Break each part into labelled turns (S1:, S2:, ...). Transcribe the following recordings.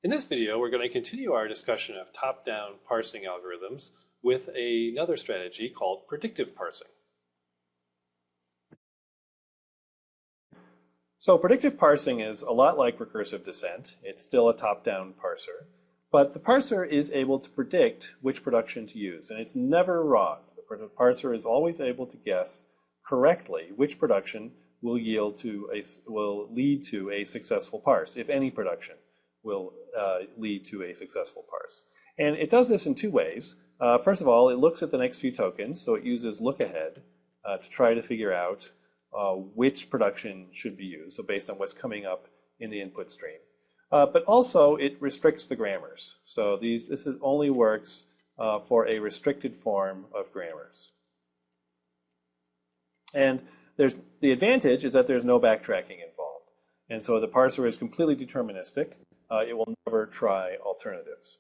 S1: In this video, we're going to continue our discussion of top-down parsing algorithms with another strategy called predictive parsing. So predictive parsing is a lot like recursive descent. It's still a top-down parser, but the parser is able to predict which production to use, and it's never wrong. The parser is always able to guess correctly which production will lead to a successful parse, if any production will lead to a successful parse. And it does this in two ways. First of all, it looks at the next few tokens, so it uses look ahead to try to figure out which production should be used, so based on what's coming up in the input stream. But also it restricts the grammars. So this only works for a restricted form of grammars. And the advantage is that there's no backtracking involved. And so the parser is completely deterministic. It will never try alternatives.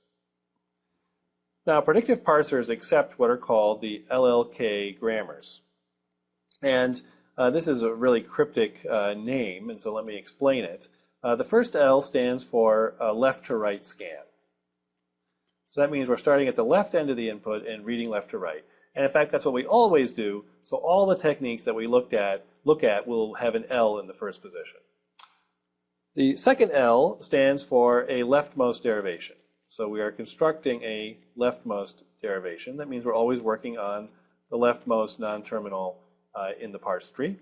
S1: Now, predictive parsers accept what are called the LLK grammars. And this is a really cryptic name, and so let me explain it. The first L stands for left to right scan. So that means we're starting at the left end of the input and reading left to right. And in fact, that's what we always do. So all the techniques that we look at will have an L in the first position. The second L stands for a leftmost derivation. So we are constructing a leftmost derivation. That means we're always working on the leftmost non-terminal in the parse tree.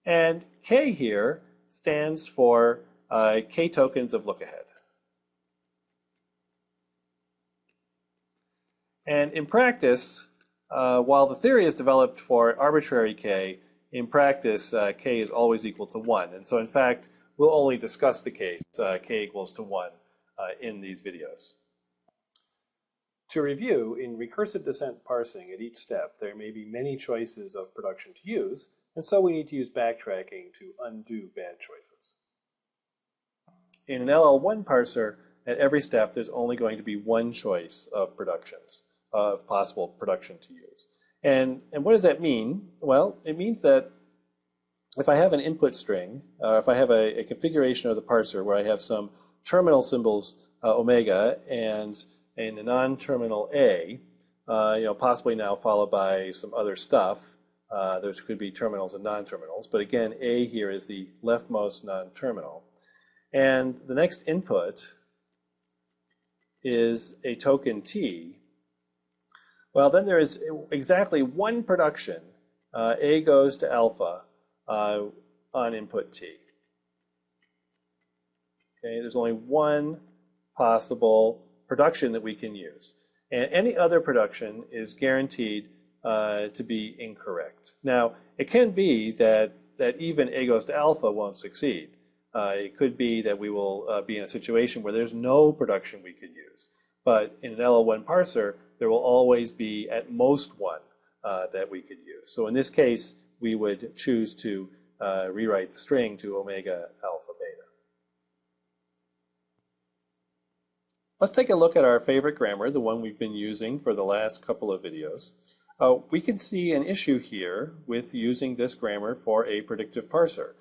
S1: And K here stands for K tokens of look ahead. And in practice, while the theory is developed for arbitrary K, in practice K is always equal to 1. And so in fact, we'll only discuss the case K equals to 1 in these videos. To review, in recursive descent parsing at each step, there may be many choices of production to use, and so we need to use backtracking to undo bad choices. In an LL1 parser, at every step, there's only going to be one choice of productions, of possible production to use. And what does that mean? Well, it means that if I have an input string, if I have a configuration of the parser where I have some terminal symbols omega and a non-terminal A, possibly now followed by some other stuff. There could be terminals and non-terminals, but again, A here is the leftmost non-terminal. And the next input is a token T. Well, then there is exactly one production. A goes to alpha on input T. Okay, there's only one possible production that we can use. And any other production is guaranteed to be incorrect. Now, it can be that even A goes to alpha won't succeed. It could be that we will be in a situation where there's no production we could use. But in an LL1 parser, there will always be at most one that we could use. So in this case, we would choose to rewrite the string to omega alpha beta. Let's take a look at our favorite grammar, the one we've been using for the last couple of videos. We can see an issue here with using this grammar for a predictive parser.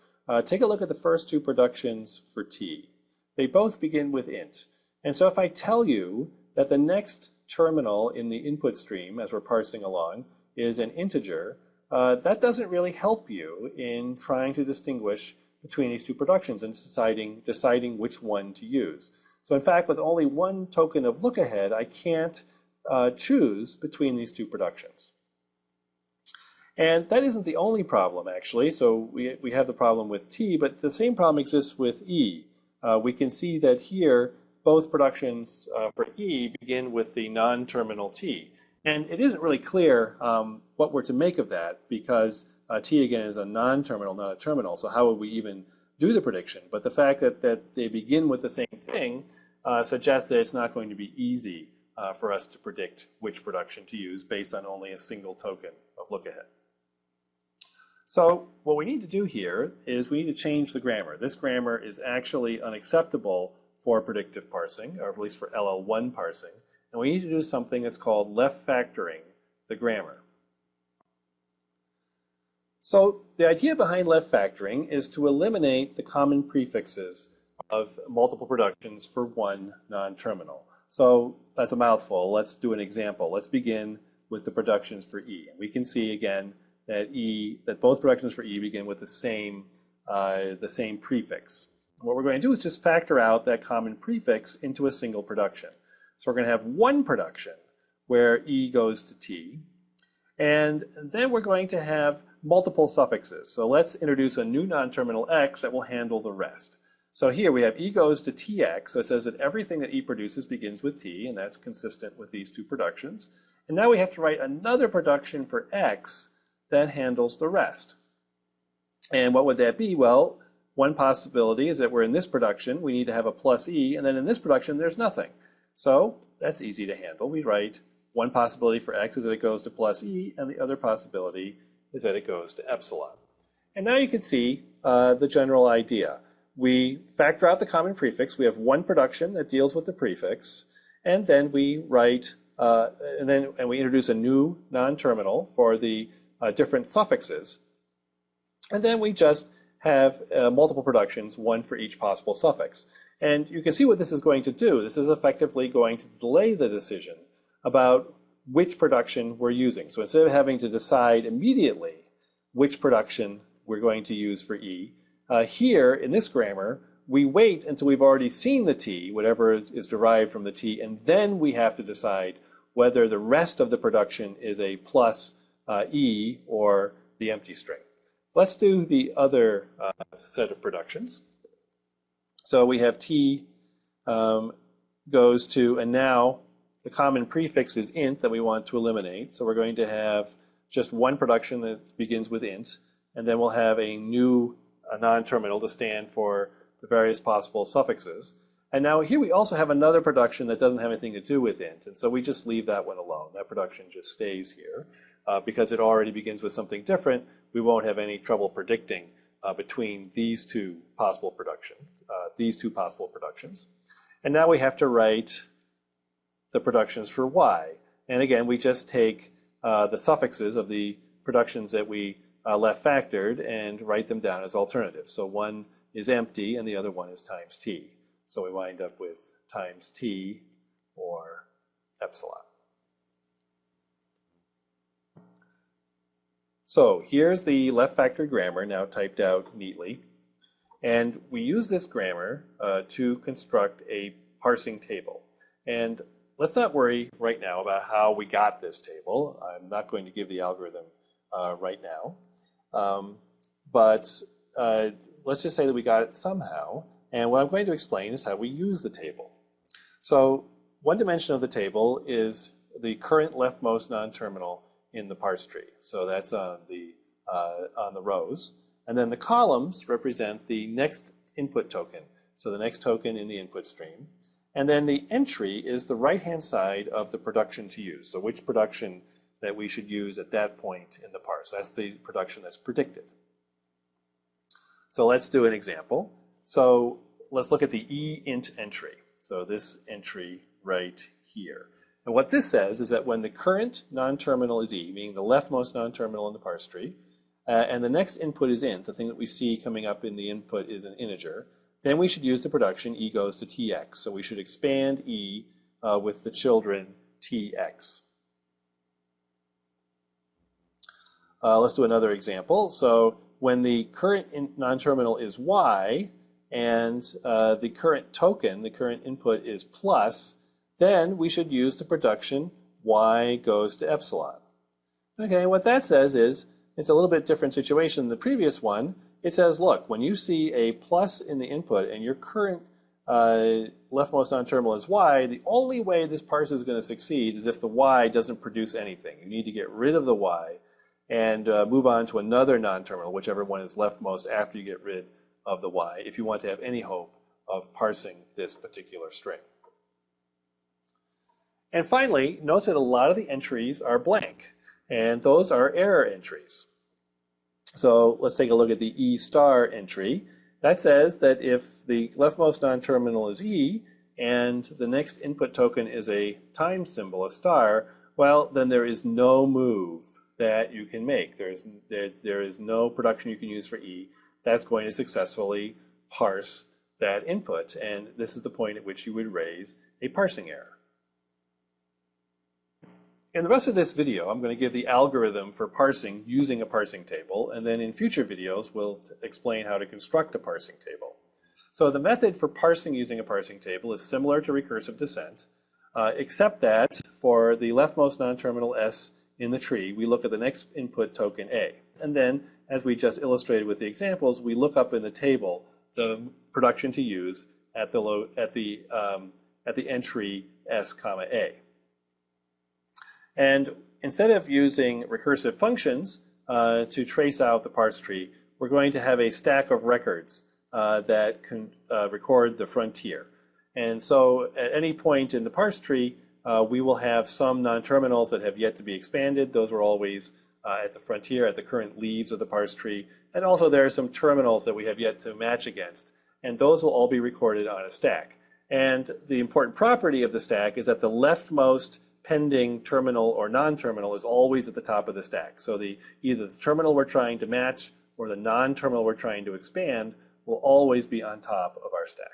S1: Take a look at the first two productions for T. They both begin with int. And so if I tell you that the next terminal in the input stream as we're parsing along is an integer, that doesn't really help you in trying to distinguish between these two productions and deciding which one to use. So in fact, with only one token of look ahead, I can't choose between these two productions. And that isn't the only problem, actually. So we have the problem with T, but the same problem exists with E. We can see that here, both productions for E begin with the non-terminal T. And it isn't really clear what we're to make of that, because T, again, is a non-terminal, not a terminal. So how would we even do the prediction? But the fact that they begin with the same thing suggests that it's not going to be easy for us to predict which production to use based on only a single token of look ahead. So what we need to do here is we need to change the grammar. This grammar is actually unacceptable for predictive parsing, or at least for LL1 parsing. And we need to do something that's called left factoring the grammar. So the idea behind left factoring is to eliminate the common prefixes of multiple productions for one non-terminal. So that's a mouthful. Let's do an example. Let's begin with the productions for E. And we can see again that both productions for E begin with the same prefix. What we're going to do is just factor out that common prefix into a single production. So we're going to have one production where E goes to T, and then we're going to have multiple suffixes. So let's introduce a new non-terminal X that will handle the rest. So here we have E goes to TX, so it says that everything that E produces begins with T, and that's consistent with these two productions. And now we have to write another production for X that handles the rest. And what would that be? Well, one possibility is that we're in this production, we need to have a plus E, and then in this production there's nothing. So that's easy to handle. We write one possibility for X is that it goes to plus E, and the other possibility is that it goes to epsilon. And now you can see the general idea. We factor out the common prefix. We have one production that deals with the prefix, and then we write, and we introduce a new non-terminal for the different suffixes, and then we just have multiple productions, one for each possible suffix. And you can see what this is going to do. This is effectively going to delay the decision about which production we're using. So instead of having to decide immediately which production we're going to use for E, here in this grammar, we wait until we've already seen the T, whatever is derived from the T, and then we have to decide whether the rest of the production is a plus E or the empty string. Let's do the other set of productions. So we have T goes to, and now the common prefix is int that we want to eliminate. So we're going to have just one production that begins with int, and then we'll have a new non-terminal to stand for the various possible suffixes. And now here we also have another production that doesn't have anything to do with int, and so we just leave that one alone. That production just stays here. Because it already begins with something different, we won't have any trouble predicting between these two possible productions. And now we have to write the productions for Y. And again, we just take the suffixes of the productions that we left factored and write them down as alternatives. So one is empty and the other one is times T. So we wind up with times T or epsilon. So here's the left factored grammar now typed out neatly. And we use this grammar to construct a parsing table. And let's not worry right now about how we got this table. I'm not going to give the algorithm right now. But let's just say that we got it somehow. And what I'm going to explain is how we use the table. So one dimension of the table is the current leftmost non-terminal in the parse tree. So that's on the rows. And then the columns represent the next input token. So the next token in the input stream. And then the entry is the right-hand side of the production to use. So which production that we should use at that point in the parse. That's the production that's predicted. So let's do an example. So let's look at the eInt entry. So this entry right here. And what this says is that when the current non-terminal is E, meaning the leftmost non-terminal in the parse tree, and the next input is int, the thing that we see coming up in the input is an integer, then we should use the production E goes to Tx. So we should expand E with the children Tx. Let's do another example. So when the current non-terminal is Y, and the current token, the current input is plus, then we should use the production Y goes to epsilon. Okay, what that says is, it's a little bit different situation than the previous one. It says, look, when you see a plus in the input and your current leftmost non-terminal is Y, the only way this parse is going to succeed is if the Y doesn't produce anything. You need to get rid of the Y and move on to another non-terminal, whichever one is leftmost after you get rid of the Y, if you want to have any hope of parsing this particular string. And finally, notice that a lot of the entries are blank, and those are error entries. So let's take a look at the E star entry. That says that if the leftmost non-terminal is E, and the next input token is a times symbol, a star, well, then there is no move that you can make. There is no production you can use for E that's going to successfully parse that input, and this is the point at which you would raise a parsing error. In the rest of this video, I'm going to give the algorithm for parsing using a parsing table, and then in future videos, we'll explain how to construct a parsing table. So the method for parsing using a parsing table is similar to recursive descent, except that for the leftmost non-terminal S in the tree, we look at the next input token A. And then, as we just illustrated with the examples, we look up in the table the production to use at the entry S comma A. And instead of using recursive functions to trace out the parse tree, we're going to have a stack of records that can record the frontier. And so at any point in the parse tree, we will have some non-terminals that have yet to be expanded. Those are always at the frontier, at the current leaves of the parse tree. And also there are some terminals that we have yet to match against. And those will all be recorded on a stack. And the important property of the stack is that the leftmost pending terminal or non-terminal is always at the top of the stack. So either the terminal we're trying to match or the non-terminal we're trying to expand will always be on top of our stack.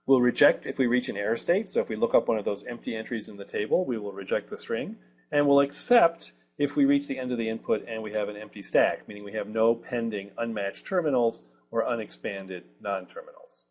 S1: We'll reject if we reach an error state. So if we look up one of those empty entries in the table, we will reject the string. And we'll accept if we reach the end of the input and we have an empty stack, meaning we have no pending unmatched terminals or unexpanded non-terminals.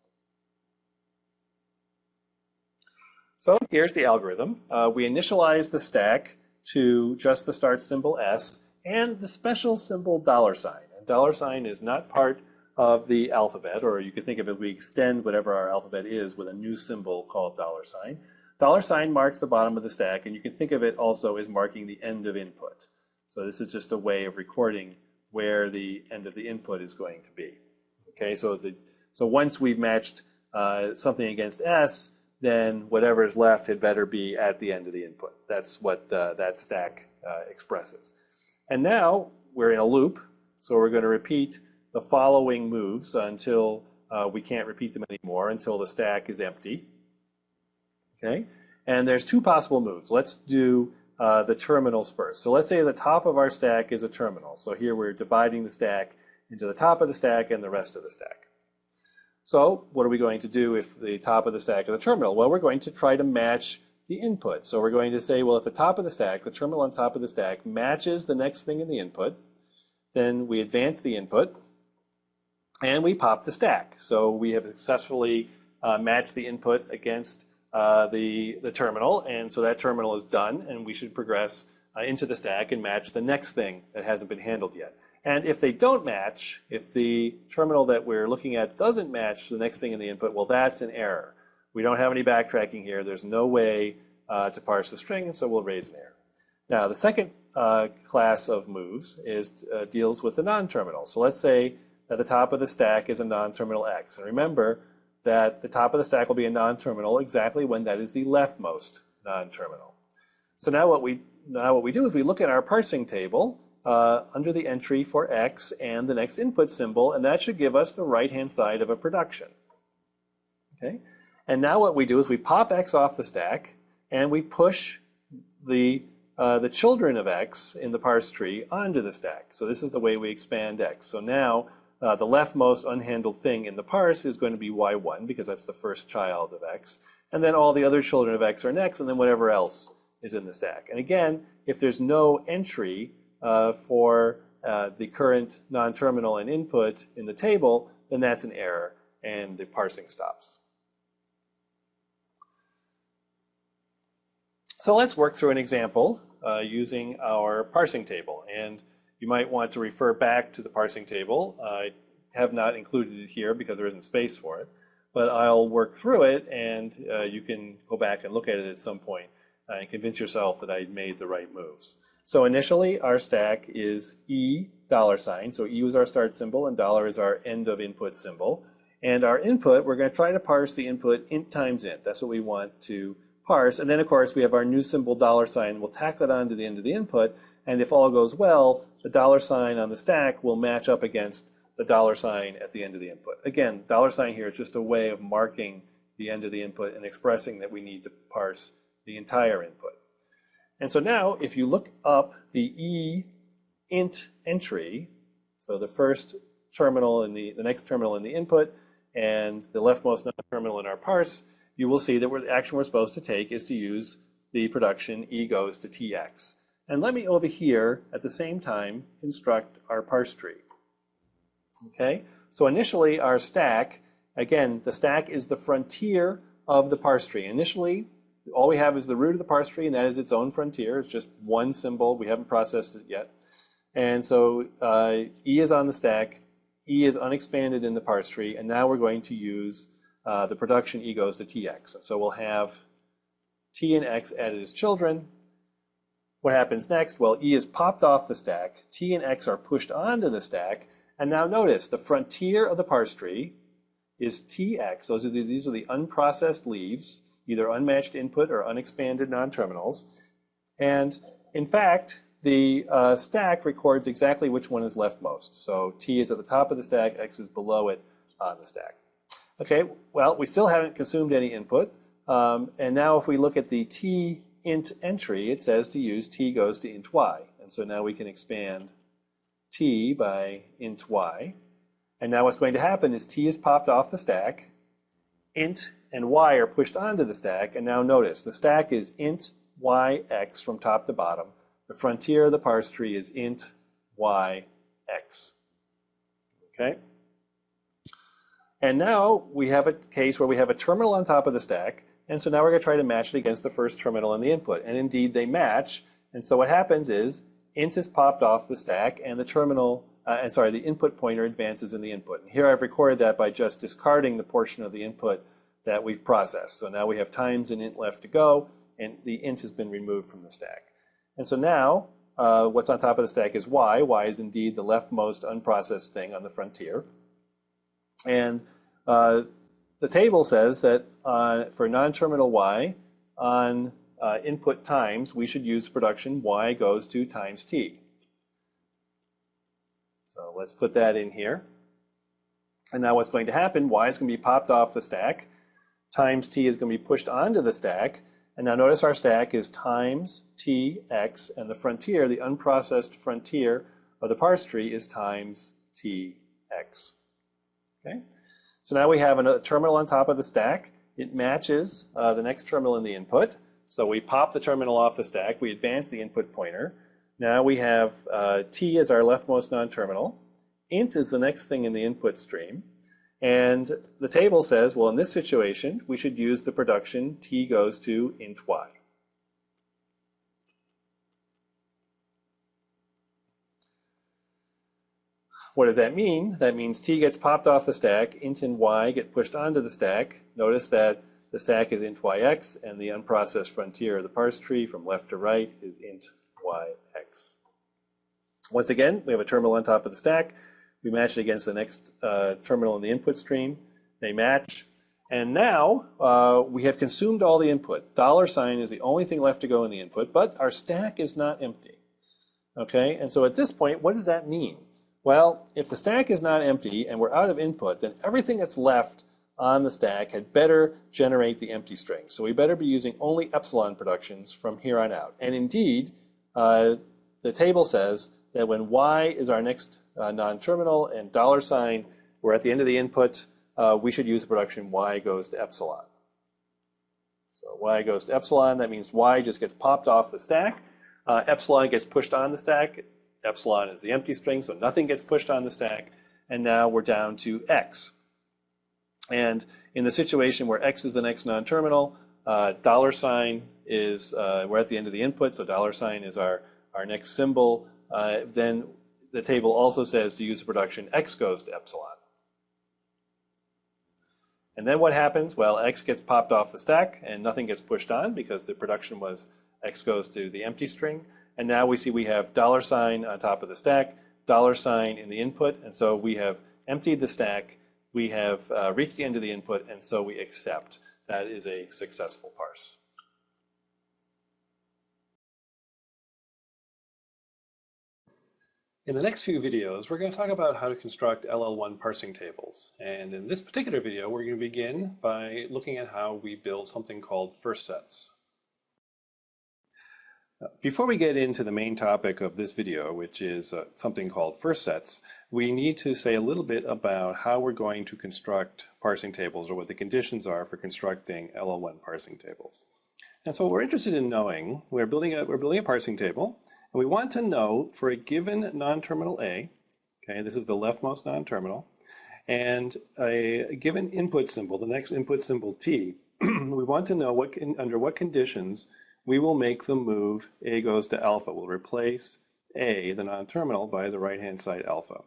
S1: So here's the algorithm. We initialize the stack to just the start symbol S and the special symbol $. And $sign is not part of the alphabet, or you could think of it, we extend whatever our alphabet is with a new symbol called $. $sign marks the bottom of the stack, and you can think of it also as marking the end of input. So this is just a way of recording where the end of the input is going to be. Okay, so once we've matched something against S, then whatever is left had better be at the end of the input. That's what that stack expresses. And now we're in a loop, so we're going to repeat the following moves until we can't repeat them anymore, until the stack is empty. Okay, and there's two possible moves. Let's do the terminals first. So let's say the top of our stack is a terminal. So here we're dividing the stack into the top of the stack and the rest of the stack. So what are we going to do if the top of the stack is a terminal? Well, we're going to try to match the input. So we're going to say, well, at the top of the stack, the terminal on top of the stack matches the next thing in the input. Then we advance the input, and we pop the stack. So we have successfully matched the input against the terminal, and so that terminal is done, and we should progress into the stack and match the next thing that hasn't been handled yet. And if they don't match, if the terminal that we're looking at doesn't match the next thing in the input, well, that's an error. We don't have any backtracking here. There's no way to parse the string, and so we'll raise an error. Now, the second class of moves deals with the non-terminal. So let's say that the top of the stack is a non-terminal X. And remember that the top of the stack will be a non-terminal exactly when that is the leftmost non-terminal. So now what we do is we look at our parsing table under the entry for X and the next input symbol, and that should give us the right-hand side of a production. Okay? And now what we do is we pop X off the stack, and we push the children of X in the parse tree onto the stack. So this is the way we expand X. So now the leftmost unhandled thing in the parse is going to be Y1, because that's the first child of X. And then all the other children of X are next, and then whatever else is in the stack. And again, if there's no entry for the current non-terminal and input in the table, then that's an error, and the parsing stops. So let's work through an example using our parsing table. And you might want to refer back to the parsing table. I have not included it here because there isn't space for it. But I'll work through it, and you can go back and look at it at some point and convince yourself that I made the right moves. So initially, our stack is E $. So E was our start symbol, and $, is our end of input symbol. And our input, we're going to try to parse the input int times int. That's what we want to parse. And then, of course, we have our new symbol $. We'll tack that on to the end of the input. And if all goes well, the $sign on the stack will match up against the $sign at the end of the input. Again, $sign here is just a way of marking the end of the input and expressing that we need to parse the entire input. And so now, if you look up the E int entry, so the first terminal in the next terminal in the input, and the leftmost non-terminal in our parse, you will see that the action we're supposed to take is to use the production e goes to tx. And let me over here at the same time construct our parse tree. Okay, so initially our stack, again, the stack is the frontier of the parse tree. Initially, all we have is the root of the parse tree, and that is its own frontier. It's just one symbol. We haven't processed it yet. And so E is on the stack. E is unexpanded in the parse tree. And now we're going to use the production E goes to Tx. And so we'll have T and X added as children. What happens next? Well, E is popped off the stack. T and X are pushed onto the stack. And now notice the frontier of the parse tree is Tx. These are the unprocessed leaves, either unmatched input or unexpanded non-terminals. And in fact, the stack records exactly which one is leftmost. So T is at the top of the stack, X is below it on the stack. Okay, well, we still haven't consumed any input. And now if we look at the T int entry, it says to use T goes to int Y. And so now we can expand T by int Y. And now what's going to happen is T is popped off the stack, int and Y are pushed onto the stack, and now notice the stack is int YX from top to bottom. The frontier of the parse tree is int YX. Okay? And now we have a case where we have a terminal on top of the stack, and so now we're going to try to match it against the first terminal in the input. And indeed they match, and so what happens is int is popped off the stack, and the terminal, the input pointer advances in the input. And here I've recorded that by just discarding the portion of the input that we've processed. So now we have times an int left to go, and the int has been removed from the stack. And so now what's on top of the stack is Y. Y is indeed the leftmost unprocessed thing on the frontier. And the table says that for non-terminal Y, on input times, we should use production Y goes to times T. So let's put that in here. And now what's going to happen, Y is going to be popped off the stack, times T is going to be pushed onto the stack, and now notice our stack is times T, X, and the frontier, the unprocessed frontier of the parse tree is times T, X. Okay? So now we have a terminal on top of the stack. It matches the next terminal in the input. So we pop the terminal off the stack, we advance the input pointer. Now we have T as our leftmost non-terminal. Int is the next thing in the input stream. And the table says, well, in this situation, we should use the production T goes to int Y. What does that mean? That means T gets popped off the stack, int and Y get pushed onto the stack. Notice that the stack is int YX, and the unprocessed frontier of the parse tree from left to right is int YX. Once again, we have a terminal on top of the stack. We match it against the next terminal in the input stream. They match. And now we have consumed all the input. $sign is the only thing left to go in the input, but our stack is not empty. Okay, and so at this point, what does that mean? Well, if the stack is not empty and we're out of input, then everything that's left on the stack had better generate the empty string. So we better be using only epsilon productions from here on out. And indeed, the table says that when Y is our next non-terminal and $sign, we're at the end of the input, we should use the production Y goes to epsilon. So Y goes to epsilon, that means Y just gets popped off the stack. Epsilon gets pushed on the stack. Epsilon is the empty string, so nothing gets pushed on the stack. And now we're down to X. And in the situation where X is the next non-terminal, $sign is, we're at the end of the input, so $sign is our next symbol. Then the table also says to use the production X goes to epsilon. And then what happens? Well, X gets popped off the stack and nothing gets pushed on because the production was X goes to the empty string. And now we see we have $sign on top of the stack, $sign in the input, and so we have emptied the stack, we have reached the end of the input, and so we accept. That is a successful parse. In the next few videos, we're going to talk about how to construct LL1 parsing tables. And in this particular video, we're going to begin by looking at how we build something called first sets. Before we get into the main topic of this video, which is something called first sets, we need to say a little bit about how we're going to construct parsing tables, or what the conditions are for constructing LL1 parsing tables. And so what we're interested in knowing, we're building a parsing table, and we want to know for a given non-terminal A, okay, this is the leftmost non-terminal, and a given input symbol, the next input symbol T, we want to know under what conditions we will make the move A goes to alpha. We'll replace A, the non-terminal, by the right-hand side alpha.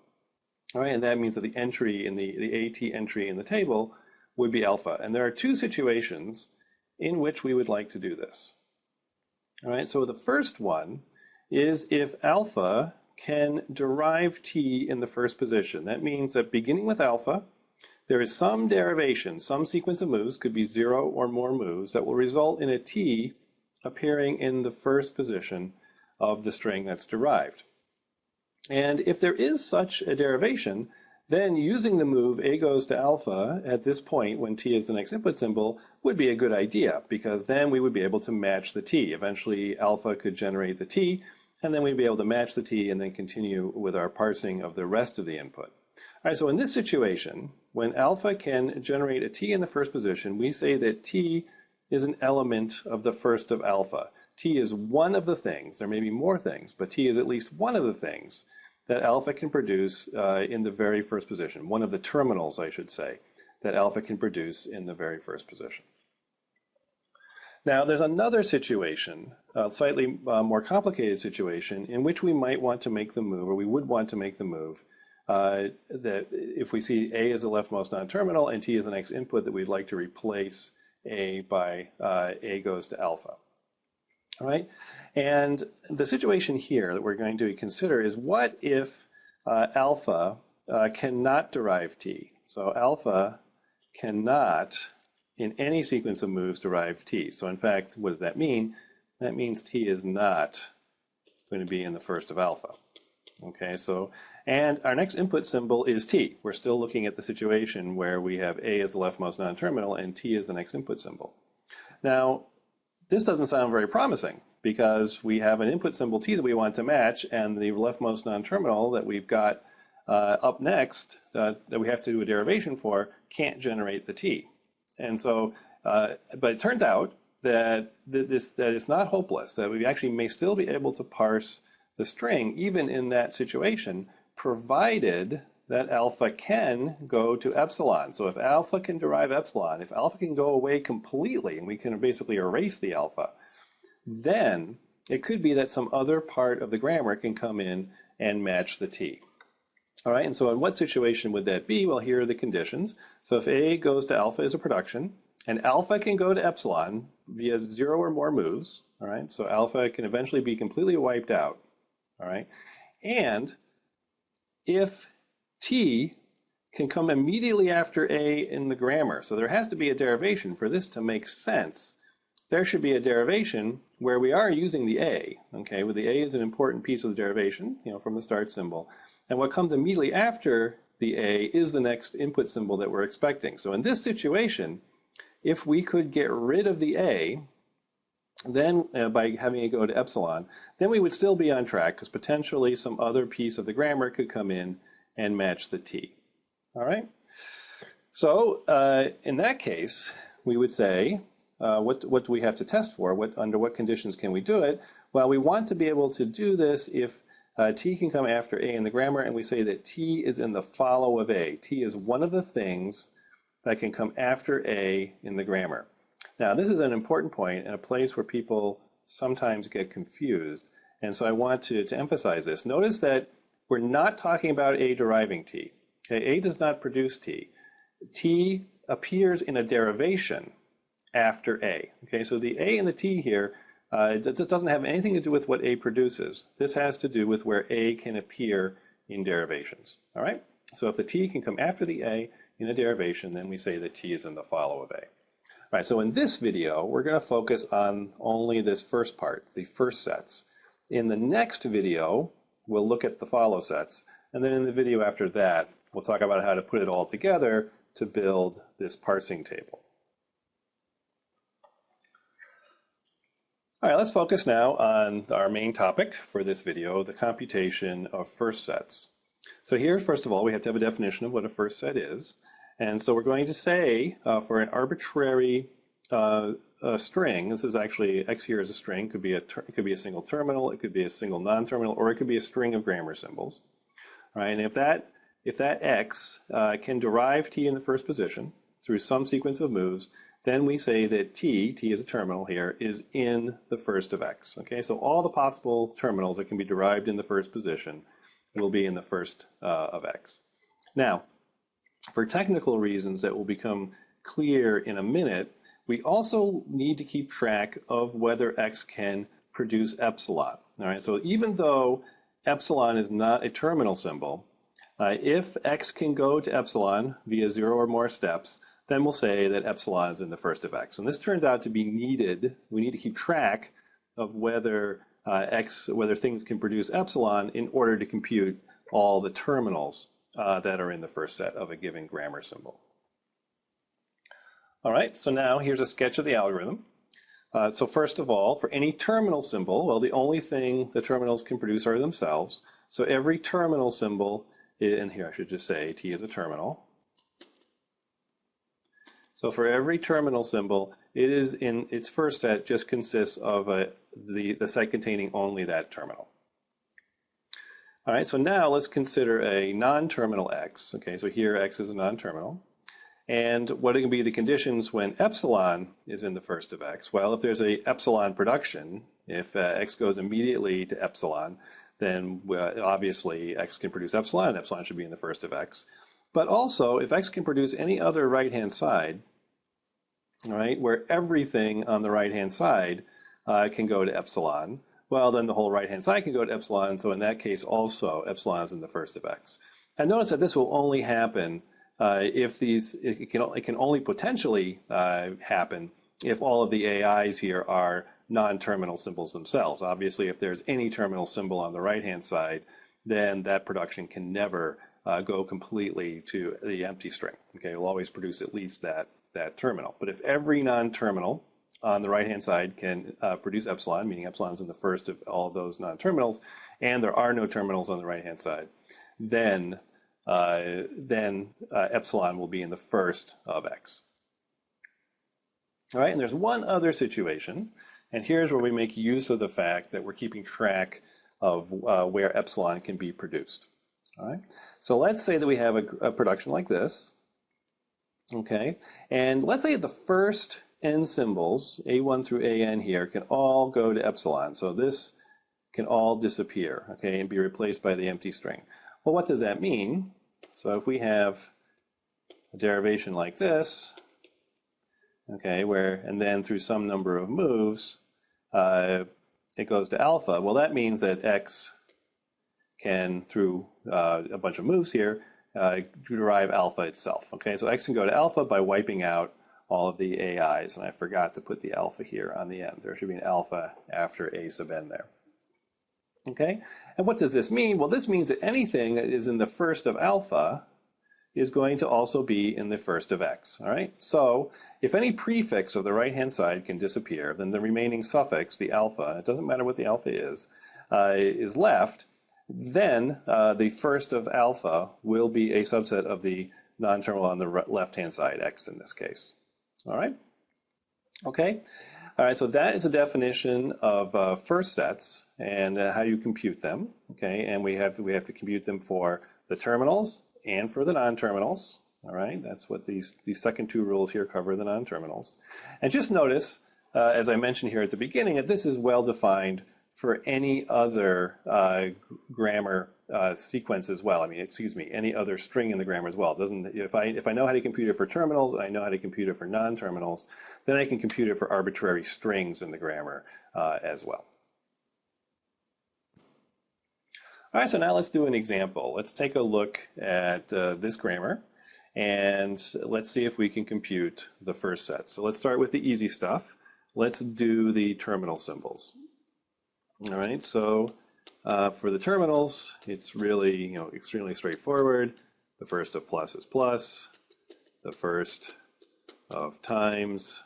S1: All right, and that means that the entry in the AT entry in the table would be alpha. And there are two situations in which we would like to do this. All right, so the first one is if alpha can derive T in the first position. That means that beginning with alpha, there is some derivation, some sequence of moves, could be 0 or more moves, that will result in a T appearing in the first position of the string that's derived. And if there is such a derivation, then using the move A goes to alpha at this point when T is the next input symbol would be a good idea, because then we would be able to match the T. Eventually alpha could generate the T, and then we'd be able to match the T and then continue with our parsing of the rest of the input. All right, so in this situation, when alpha can generate a T in the first position, we say that T is an element of the first of alpha. T is one of the things, there may be more things, but T is at least one of the things that alpha can produce in the very first position. One of the terminals, I should say, that alpha can produce in the very first position. Now, there's another situation, a slightly more complicated situation, in which we might want to make the move, or we would want to make the move, that if we see A as the leftmost non-terminal and T is the next input, that we'd like to replace A by A goes to alpha. All right, and the situation here that we're going to consider is, what if alpha cannot derive T? So alpha cannot, in any sequence of moves, derive T. So in fact, what does that mean? That means T is not going to be in the first of alpha. Okay, so, and our next input symbol is T. We're still looking at the situation where we have A as the leftmost non-terminal and T is the next input symbol. Now, this doesn't sound very promising, because we have an input symbol T that we want to match, and the leftmost non-terminal that we've got up next, that we have to do a derivation for, can't generate the T. And so, but it turns out that that it's not hopeless, that we actually may still be able to parse the string even in that situation, provided that alpha can go to epsilon. So if alpha can derive epsilon, if alpha can go away completely and we can basically erase the alpha, then it could be that some other part of the grammar can come in and match the T. All right, and so in what situation would that be? Well, here are the conditions. So if A goes to alpha as a production, and alpha can go to epsilon via 0 or more moves, all right, so alpha can eventually be completely wiped out, all right, and if T can come immediately after A in the grammar, so there has to be a derivation for this to make sense. There should be a derivation where we are using the A, okay, where the A is an important piece of the derivation, from the start symbol. And what comes immediately after the A is the next input symbol that we're expecting. So in this situation, if we could get rid of the A, then by having it go to epsilon, then we would still be on track, because potentially some other piece of the grammar could come in and match the T. All right? So in that case, we would say, what do we have to test for? Under what conditions can we do it? Well, we want to be able to do this if T can come after A in the grammar, and we say that T is in the follow of A. T is one of the things that can come after A in the grammar. Now, this is an important point and a place where people sometimes get confused, and so I want to emphasize this. Notice that we're not talking about A deriving T. Okay, A does not produce T. T appears in a derivation after A. Okay, so the A and the T here, it doesn't have anything to do with what A produces. This has to do with where A can appear in derivations. All right, so if the T can come after the A in a derivation, then we say that T is in the follow of A. All right, so in this video, we're going to focus on only this first part, the first sets. In the next video, we'll look at the follow sets, and then in the video after that, we'll talk about how to put it all together to build this parsing table. All right, let's focus now on our main topic for this video, the computation of first sets. So here, first of all, we have to have a definition of what a first set is. And so we're going to say for an arbitrary string, this is actually, X here is a string, it could be a single terminal, it could be a single non-terminal, or it could be a string of grammar symbols. All right, and if that X can derive T in the first position through some sequence of moves, then we say that T is a terminal here, is in the first of X. Okay, so all the possible terminals that can be derived in the first position will be in the first of X. Now, for technical reasons that will become clear in a minute, we also need to keep track of whether X can produce epsilon. All right, so even though epsilon is not a terminal symbol, if X can go to epsilon via 0 or more steps, then we'll say that epsilon is in the first of X. And this turns out to be needed. We need to keep track of whether whether things can produce epsilon in order to compute all the terminals that are in the first set of a given grammar symbol. All right, so now here's a sketch of the algorithm. So first of all, for any terminal symbol, well, the only thing the terminals can produce are themselves. So every terminal symbol, and here I should just say T is a terminal. So for every terminal symbol, it is in its first set just consists of the set containing only that terminal. All right, so now let's consider a non-terminal X. Okay, so here X is a non-terminal. And what can be the conditions when epsilon is in the first of X? Well, if there's a epsilon production, if X goes immediately to epsilon, then obviously X can produce epsilon, and epsilon should be in the first of X. But also, if X can produce any other right-hand side, all right, where everything on the right-hand side can go to epsilon, well, then the whole right-hand side can go to epsilon. So in that case, also, epsilon is in the first of X. And notice that this will only happen if it can only potentially happen if all of the AIs here are non-terminal symbols themselves. Obviously, if there's any terminal symbol on the right-hand side, then that production can never go completely to the empty string. Okay, it'll always produce at least that terminal. But if every non-terminal on the right-hand side can produce epsilon, meaning epsilon is in the first of all of those non-terminals, and there are no terminals on the right-hand side, then epsilon will be in the first of X. All right, and there's one other situation, and here's where we make use of the fact that we're keeping track of where epsilon can be produced. All right, so let's say that we have a production like this, okay, and let's say the first n symbols, A1 through AN here, can all go to epsilon. So this can all disappear, okay, and be replaced by the empty string. Well, what does that mean? So if we have a derivation like this, okay, and then through some number of moves, it goes to alpha, well, that means that X can, through a bunch of moves here, derive alpha itself. Okay, so X can go to alpha by wiping out all of the AIs, and I forgot to put the alpha here on the end. There should be an alpha after A sub n there. Okay, and what does this mean? Well, this means that anything that is in the first of alpha is going to also be in the first of X. All right, so if any prefix of the right-hand side can disappear, then the remaining suffix, the alpha, it doesn't matter what the alpha is left, then the first of alpha will be a subset of the non-terminal on the left-hand side, X in this case. All right? Okay. All right, so that is a definition of first sets and how you compute them. Okay, and we have to compute them for the terminals and for the non-terminals. All right, that's what these second two rules here cover, the non-terminals. And just notice, as I mentioned here at the beginning, that this is well defined for any other grammar sequence as well. I mean, excuse me, any other string in the grammar as well. If I know how to compute it for terminals and I know how to compute it for non-terminals, then I can compute it for arbitrary strings in the grammar as well. All right, so now let's do an example. Let's take a look at this grammar and let's see if we can compute the first set. So let's start with the easy stuff. Let's do the terminal symbols. All right, so for the terminals, it's really extremely straightforward. The first of plus is plus. The first of times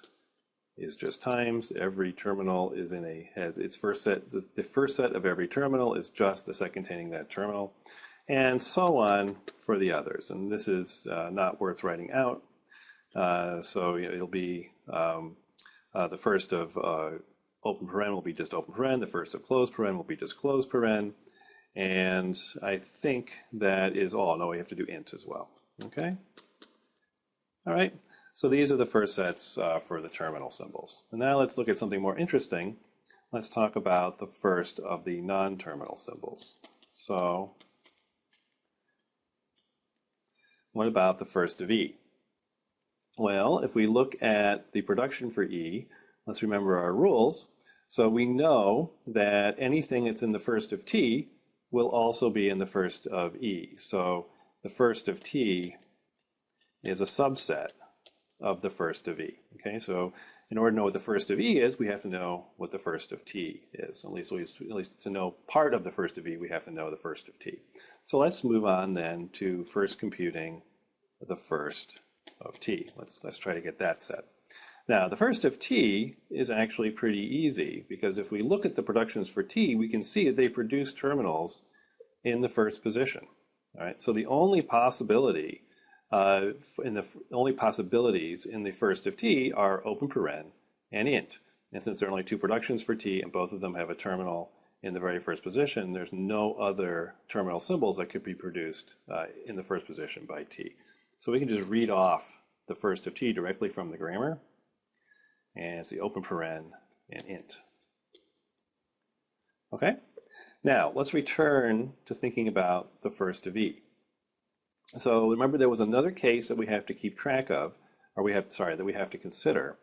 S1: is just times. Every terminal is has its first set. The first set of every terminal is just the set containing that terminal, and so on for the others. And this is not worth writing out. So it'll be the first of open paren will be just open paren. The first of closed paren will be just closed paren. And I think that is all. No, we have to do int as well. Okay. All right. So these are the first sets for the terminal symbols. And now let's look at something more interesting. Let's talk about the first of the non-terminal symbols. So what about the first of E? Well, if we look at the production for E, let's remember our rules. So we know that anything that's in the first of T will also be in the first of E. So the first of T is a subset of the first of E. Okay, so in order to know what the first of E is, we have to know what the first of T is. At least to know part of the first of E, we have to know the first of T. So let's move on then to first computing the first of T. Let's try to get that set. Now, the first of T is actually pretty easy because if we look at the productions for T, we can see that they produce terminals in the first position. All right, so the only possibility only possibilities in the first of T are open paren and int. And since there are only two productions for T and both of them have a terminal in the very first position, there's no other terminal symbols that could be produced in the first position by T. So we can just read off the first of T directly from the grammar. And it's the open paren and int. Okay? Now, let's return to thinking about the first of E. So remember there was another case that we have to keep track of, or that we have to consider.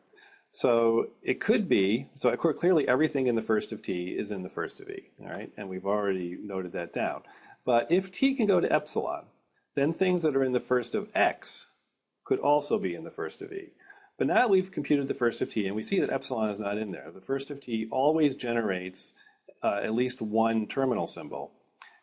S1: So it could be, so clearly everything in the first of T is in the first of E, all right? And we've already noted that down. But if T can go to epsilon, then things that are in the first of X could also be in the first of E. But now we've computed the first of T, and we see that epsilon is not in there. The first of T always generates at least one terminal symbol.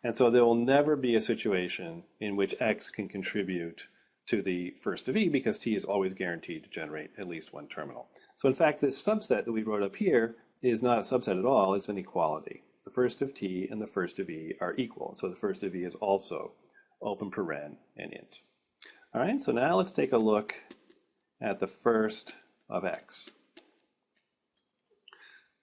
S1: And so there will never be a situation in which X can contribute to the first of E because T is always guaranteed to generate at least one terminal. So in fact, this subset that we wrote up here is not a subset at all, it's an equality. The first of T and the first of E are equal. So the first of E is also open paren and int. All right, so now let's take a look at the first of X.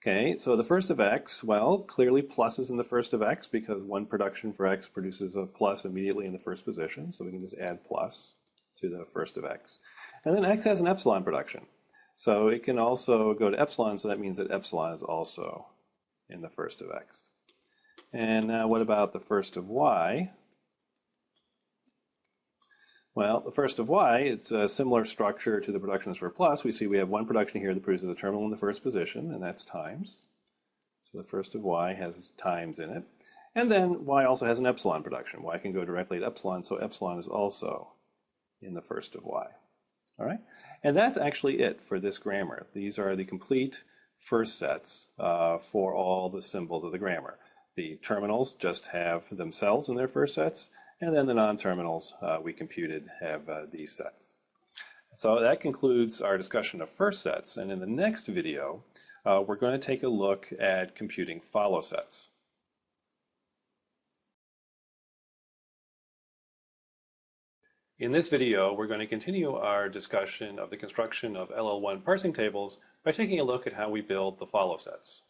S1: Okay, so the first of X, well, clearly plus is in the first of X because one production for X produces a plus immediately in the first position. So we can just add plus to the first of X. And then X has an epsilon production. So it can also go to epsilon, so that means that epsilon is also in the first of X. And now what about the first of Y? Well, the first of Y, it's a similar structure to the productions for plus. We see we have one production here that produces a terminal in the first position, and that's times. So the first of Y has times in it. And then Y also has an epsilon production. Y can go directly to epsilon, so epsilon is also in the first of Y. All right? And that's actually it for this grammar. These are the complete first sets for all the symbols of the grammar. The terminals just have themselves in their first sets, and then the non-terminals we computed have these sets. So that concludes our discussion of first sets. And in the next video, we're going to take a look at computing follow sets. In this video, we're going to continue our discussion of the construction of LL1 parsing tables by taking a look at how we build the follow sets.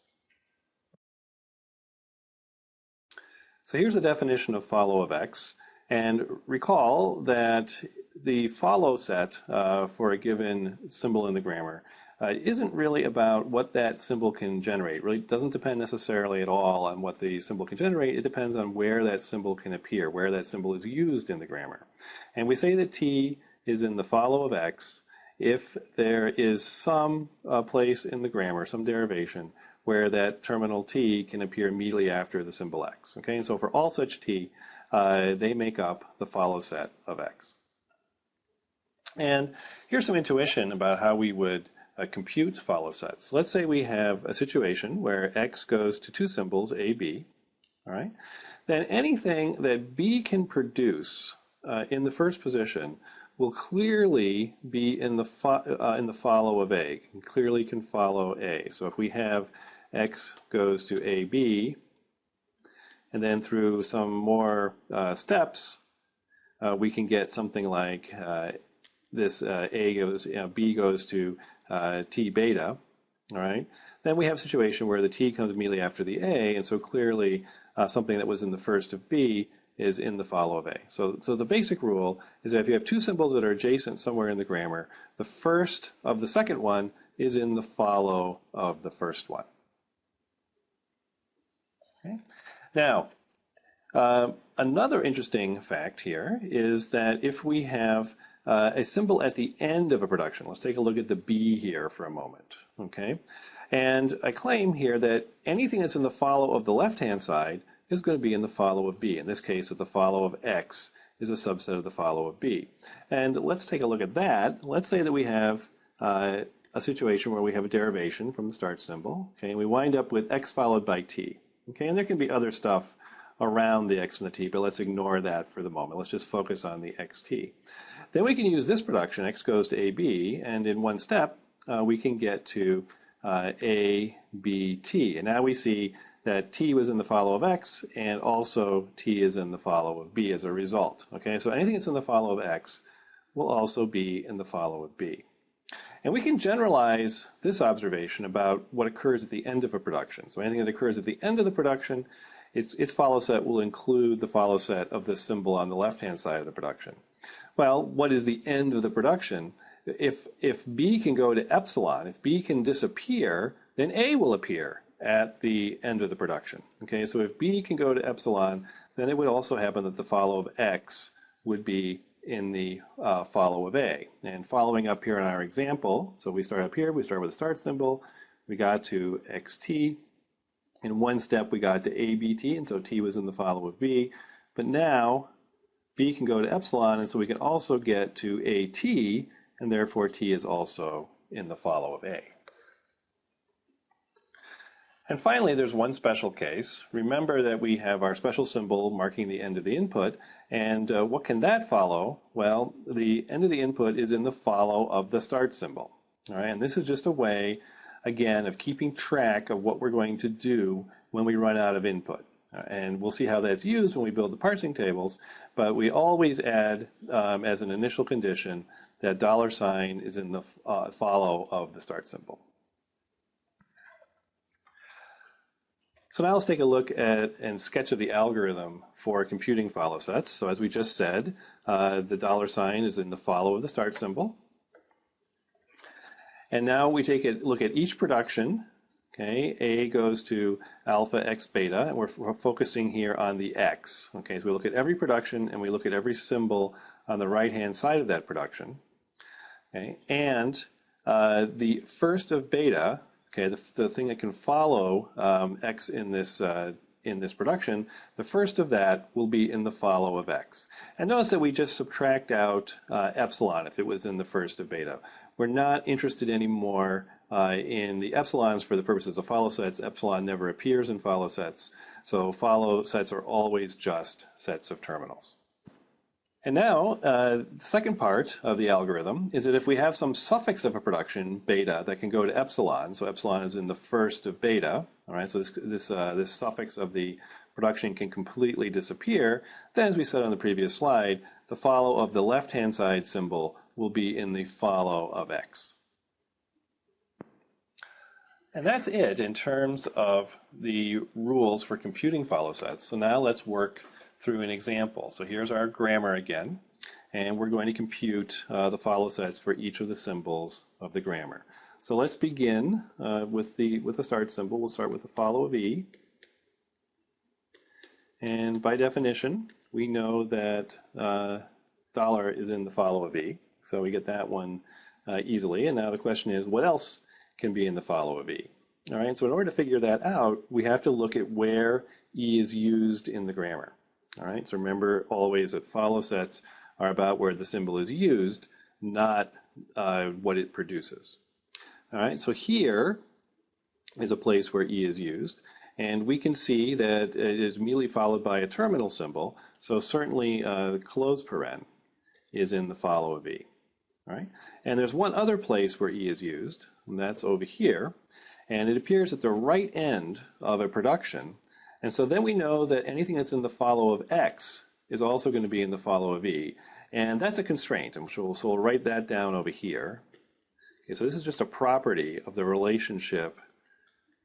S1: So here's the definition of follow of X. And recall that the follow set for a given symbol in the grammar isn't really about what that symbol can generate. It really doesn't depend necessarily at all on what the symbol can generate. It depends on where that symbol can appear, where that symbol is used in the grammar. And we say that T is in the follow of X if there is some place in the grammar, some derivation, where that terminal T can appear immediately after the symbol X. Okay, and so for all such T, they make up the follow set of X. And here's some intuition about how we would compute follow sets. Let's say we have a situation where X goes to two symbols, A, B, all right? Then anything that B can produce in the first position will clearly be in the follow of A. It clearly can follow A. So if we have x goes to AB, and then through some more steps, we can get something like this B goes to T beta, all right? Then we have a situation where the T comes immediately after the A, and so clearly something that was in the first of B is in the follow of A. So the basic rule is that if you have two symbols that are adjacent somewhere in the grammar, the first of the second one is in the follow of the first one. Okay. Now, another interesting fact here is that if we have a symbol at the end of a production, let's take a look at the B here for a moment, okay? And I claim here that anything that's in the follow of the left-hand side is going to be in the follow of B. In this case, the follow of X is a subset of the follow of B. And let's take a look at that. Let's say that we have a situation where we have a derivation from the start symbol, okay, and we wind up with X followed by T. Okay, and there can be other stuff around the X and the T, but let's ignore that for the moment. Let's just focus on the XT. Then we can use this production, X goes to AB, and in one step, we can get to ABT. And now we see that T was in the follow of X, and also T is in the follow of B as a result. Okay, so anything that's in the follow of X will also be in the follow of B. And we can generalize this observation about what occurs at the end of a production. So anything that occurs at the end of the production, its follow set will include the follow set of this symbol on the left-hand side of the production. Well, what is the end of the production? If B can go to epsilon, if B can disappear, then A will appear at the end of the production. Okay, so if B can go to epsilon, then it would also happen that the follow of X would be in the follow of A. And following up here in our example, so we start up here, we start with a start symbol, we got to XT. In one step we got to ABT, and so T was in the follow of B. But now B can go to epsilon, and so we can also get to AT, and therefore T is also in the follow of A. And finally, there's one special case. Remember that we have our special symbol marking the end of the input, and what can that follow? Well, the end of the input is in the follow of the start symbol. All right, and this is just a way, again, of keeping track of what we're going to do when we run out of input. And we'll see how that's used when we build the parsing tables, but we always add as an initial condition that $sign is in the follow of the start symbol. So now let's take a look at and sketch of the algorithm for computing follow sets. So as we just said, the $sign is in the follow of the start symbol. And now we take a look at each production. Okay, A goes to alpha X beta, and we're focusing here on the X. Okay, so we look at every production and we look at every symbol on the right-hand side of that production. Okay, and the first of beta, okay, the thing that can follow X in this production, the first of that will be in the follow of X. And notice that we just subtract out epsilon if it was in the first of beta. We're not interested anymore in the epsilons for the purposes of follow sets. Epsilon never appears in follow sets, so follow sets are always just sets of terminals. And now, the second part of the algorithm is that if we have some suffix of a production, beta, that can go to epsilon, so epsilon is in the first of beta, all right, so this suffix of the production can completely disappear, then as we said on the previous slide, the follow of the left-hand side symbol will be in the follow of X. And that's it in terms of the rules for computing follow sets. So now let's work through an example. So here's our grammar again, and we're going to compute the follow sets for each of the symbols of the grammar. So let's begin with the start symbol. We'll start with the follow of E. And by definition, we know that dollar is in the follow of E. So we get that one easily. And now the question is, what else can be in the follow of E? All right, so in order to figure that out, we have to look at where E is used in the grammar. All right, so remember always that follow sets are about where the symbol is used, not what it produces. All right, so here is a place where E is used, and we can see that it is immediately followed by a terminal symbol, so certainly close paren is in the follow of E. All right? And there's one other place where E is used, and that's over here. And it appears at the right end of a production. And so then we know that anything that's in the follow of X is also going to be in the follow of E. And that's a constraint, and so we'll write that down over here. Okay, so this is just a property of the relationship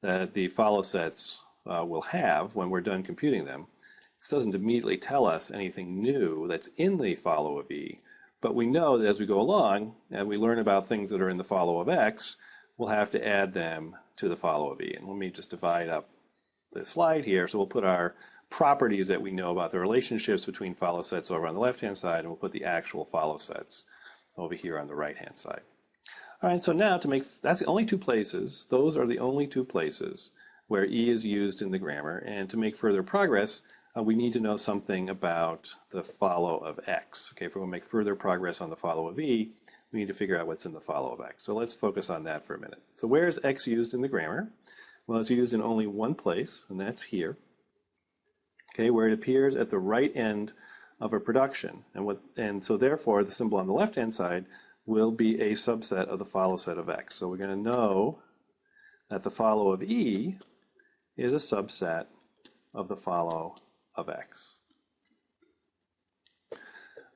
S1: that the follow sets will have when we're done computing them. This doesn't immediately tell us anything new that's in the follow of E, but we know that as we go along and we learn about things that are in the follow of X, we'll have to add them to the follow of E. And let me just divide up this slide here. So we'll put our properties that we know about the relationships between follow sets over on the left-hand side, and we'll put the actual follow sets over here on the right-hand side. All right, so now that's the only two places, those are the only two places where E is used in the grammar, and to make further progress, we need to know something about the follow of X. Okay, if we're going to make further progress on the follow of E, we need to figure out what's in the follow of X. So let's focus on that for a minute. So where is X used in the grammar? Well, it's used in only one place, and that's here. Okay, where it appears at the right end of a production. And so therefore, the symbol on the left-hand side will be a subset of the follow set of X. So we're going to know that the follow of E is a subset of the follow of X.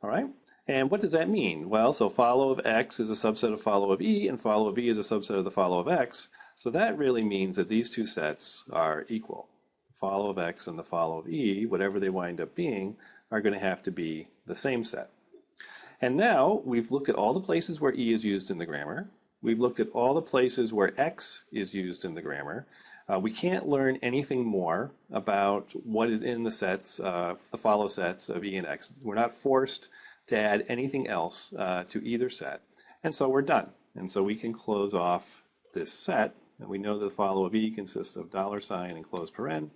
S1: All right, and what does that mean? Well, so follow of X is a subset of follow of E, and follow of E is a subset of the follow of X. So that really means that these two sets are equal. The follow of X and the follow of E, whatever they wind up being, are going to have to be the same set. And now we've looked at all the places where E is used in the grammar. We've looked at all the places where X is used in the grammar. We can't learn anything more about what is in the sets, the follow sets of E and X. We're not forced to add anything else to either set. And so we're done. And so we can close off this set. And we know that the follow of E consists of $ and close paren.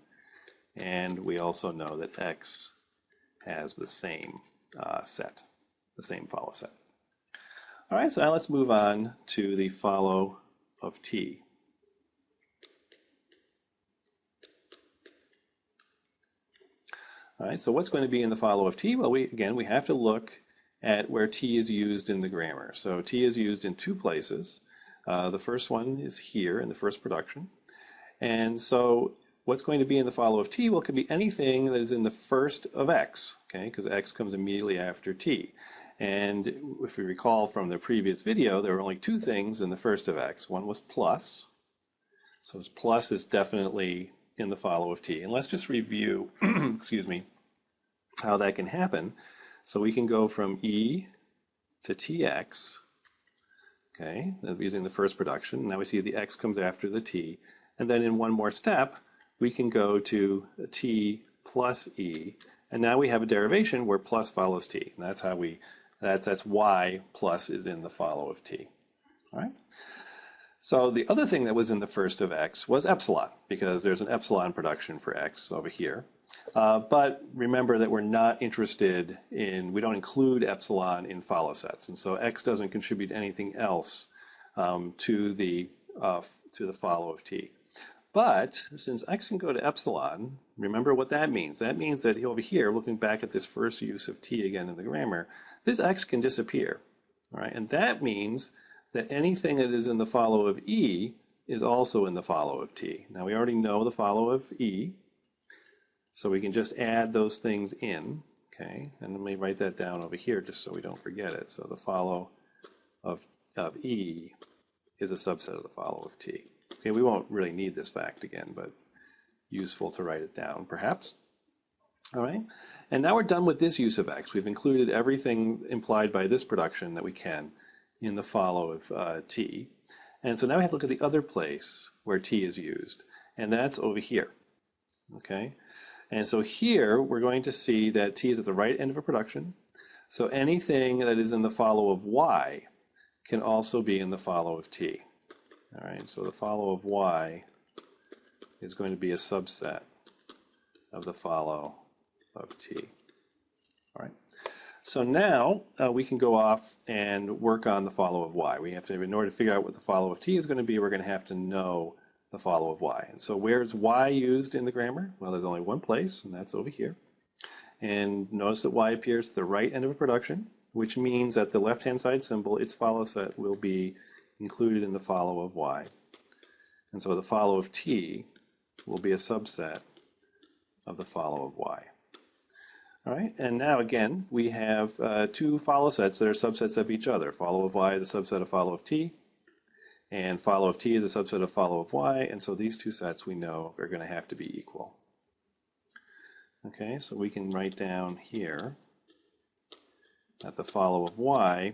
S1: And we also know that X has the same set, the same follow set. All right, so now let's move on to the follow of T. All right, so what's going to be in the follow of T? Well, again, we have to look at where T is used in the grammar. So T is used in two places. The first one is here in the first production. And so what's going to be in the follow of T? Well, it could be anything that is in the first of X, okay, because X comes immediately after T. And if we recall from the previous video, there were only two things in the first of X. One was plus. So plus is definitely in the follow of T. And let's just review, excuse me, how that can happen. So we can go from E to TX, okay, using the first production. Now we see the X comes after the T. And then in one more step, we can go to T plus E. And now we have a derivation where plus follows T. And that's how that's why plus is in the follow of T. All right. So the other thing that was in the first of X was epsilon, because there's an epsilon production for X over here. But remember that we're not interested in, we don't include epsilon in follow sets. And so X doesn't contribute anything else to the follow of T. But since X can go to epsilon, remember what that means. That means that over here, looking back at this first use of T again in the grammar, this X can disappear. All right? And that means that anything that is in the follow of E is also in the follow of T. Now we already know the follow of E, so we can just add those things in, okay? And let me write that down over here just so we don't forget it. So the follow of E is a subset of the follow of T. Okay, we won't really need this fact again, but useful to write it down perhaps. All right, and now we're done with this use of X. We've included everything implied by this production that we can in the follow of T. And so now we have to look at the other place where T is used, and that's over here, okay? And so here we're going to see that T is at the right end of a production. So anything that is in the follow of Y can also be in the follow of T. All right, so the follow of Y is going to be a subset of the follow of T. All right. So now we can go off and work on the follow of Y. We have to, in order to figure out what the follow of T is going to be, we're going to have to know the follow of Y. And so where's Y used in the grammar? Well, there's only one place, and that's over here. And notice that Y appears at the right end of a production. which means that the left-hand side symbol, its follow set, will be included in the follow of y. And so the follow of t will be a subset of the follow of y. All right, and now again, we have two follow sets that are subsets of each other. Follow of y is a subset of follow of t, and follow of t is a subset of follow of y, and so these two sets we know are going to have to be equal. Okay, so we can write down here that the follow of y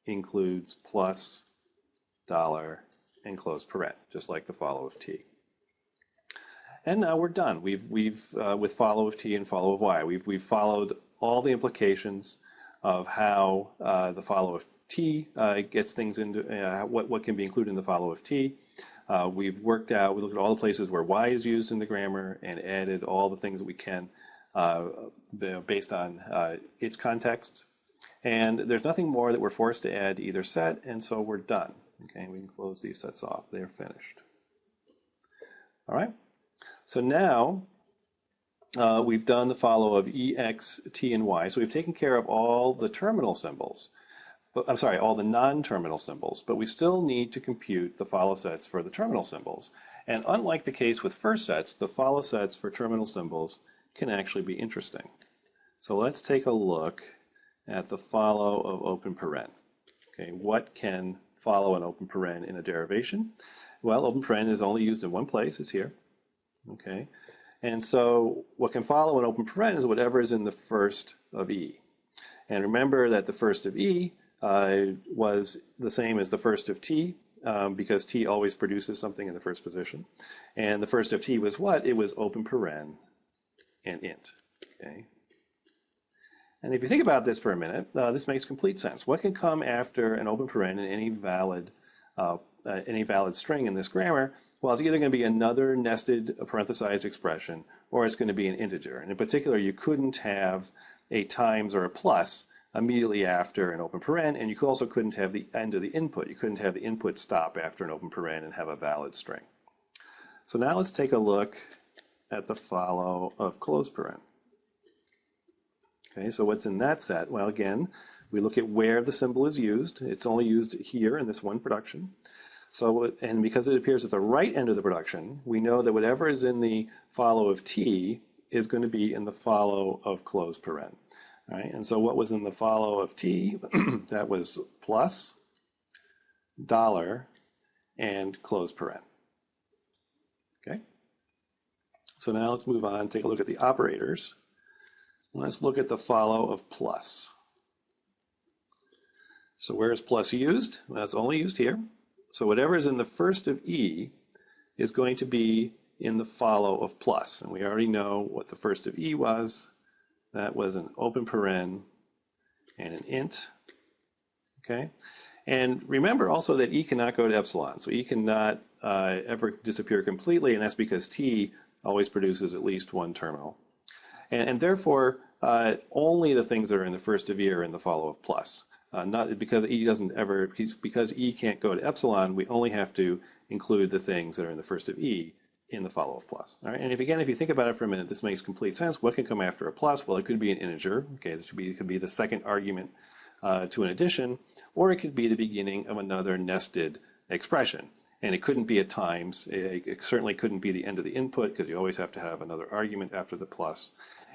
S1: includes plus, dollar, and close paren, just like the follow of t. And now we're done. We've with follow of t and follow of y, we've followed all the implications of how the follow of t gets things into what can be included in the follow of t. We looked at all the places where y is used in the grammar and added all the things that we can based on its context. And there's nothing more that we're forced to add to either set, and so we're done. Okay, we can close these sets off. They're finished. All right. So now we've done the follow of e, x, t, and y. So we've taken care of all the terminal symbols. I'm sorry, all the non-terminal symbols, but we still need to compute the follow sets for the terminal symbols. And unlike the case with first sets, the follow sets for terminal symbols can actually be interesting. So let's take a look at the follow of open paren. Okay, what can follow an open paren in a derivation? Well, open paren is only used in one place, it's here. Okay, and so what can follow an open paren is whatever is in the first of e. And remember that the first of e was the same as the first of t, because t always produces something in the first position. And the first of t was what? It was open paren and int. Okay. And if you think about this for a minute, this makes complete sense. What can come after an open paren in any valid string in this grammar? Well, it's either going to be another nested parenthesized expression, or it's going to be an integer. And in particular, you couldn't have a times or a plus immediately after an open paren, and you also couldn't have the end of the input. You couldn't have the input stop after an open paren and have a valid string. So now let's take a look at the follow of close paren. Okay, so what's in that set? Well, again, we look at where the symbol is used. It's only used here in this one production. So, and because it appears at the right end of the production, we know that whatever is in the follow of t is going to be in the follow of close paren. All right, and so what was in the follow of t? That was plus, dollar, and close paren. Okay. So now let's move on, take a look at the operators. Let's look at the follow of plus. So where is plus used? Well, it's only used here. So whatever is in the first of e is going to be in the follow of plus. And we already know what the first of e was. That was an open paren and an int. Okay. And remember also that e cannot go to epsilon. So e cannot ever disappear completely, and that's because t always produces at least one terminal. And therefore, only the things that are in the first of e are in the follow of plus. Not because e doesn't ever, because e can't go to epsilon, we only have to include the things that are in the first of e in the follow of plus. All right, and if you think about it for a minute, this makes complete sense. What can come after a plus? Well, it could be an integer. Okay, it could be the second argument to an addition, or it could be the beginning of another nested expression. And it couldn't be a times. It certainly couldn't be the end of the input, because you always have to have another argument after the plus.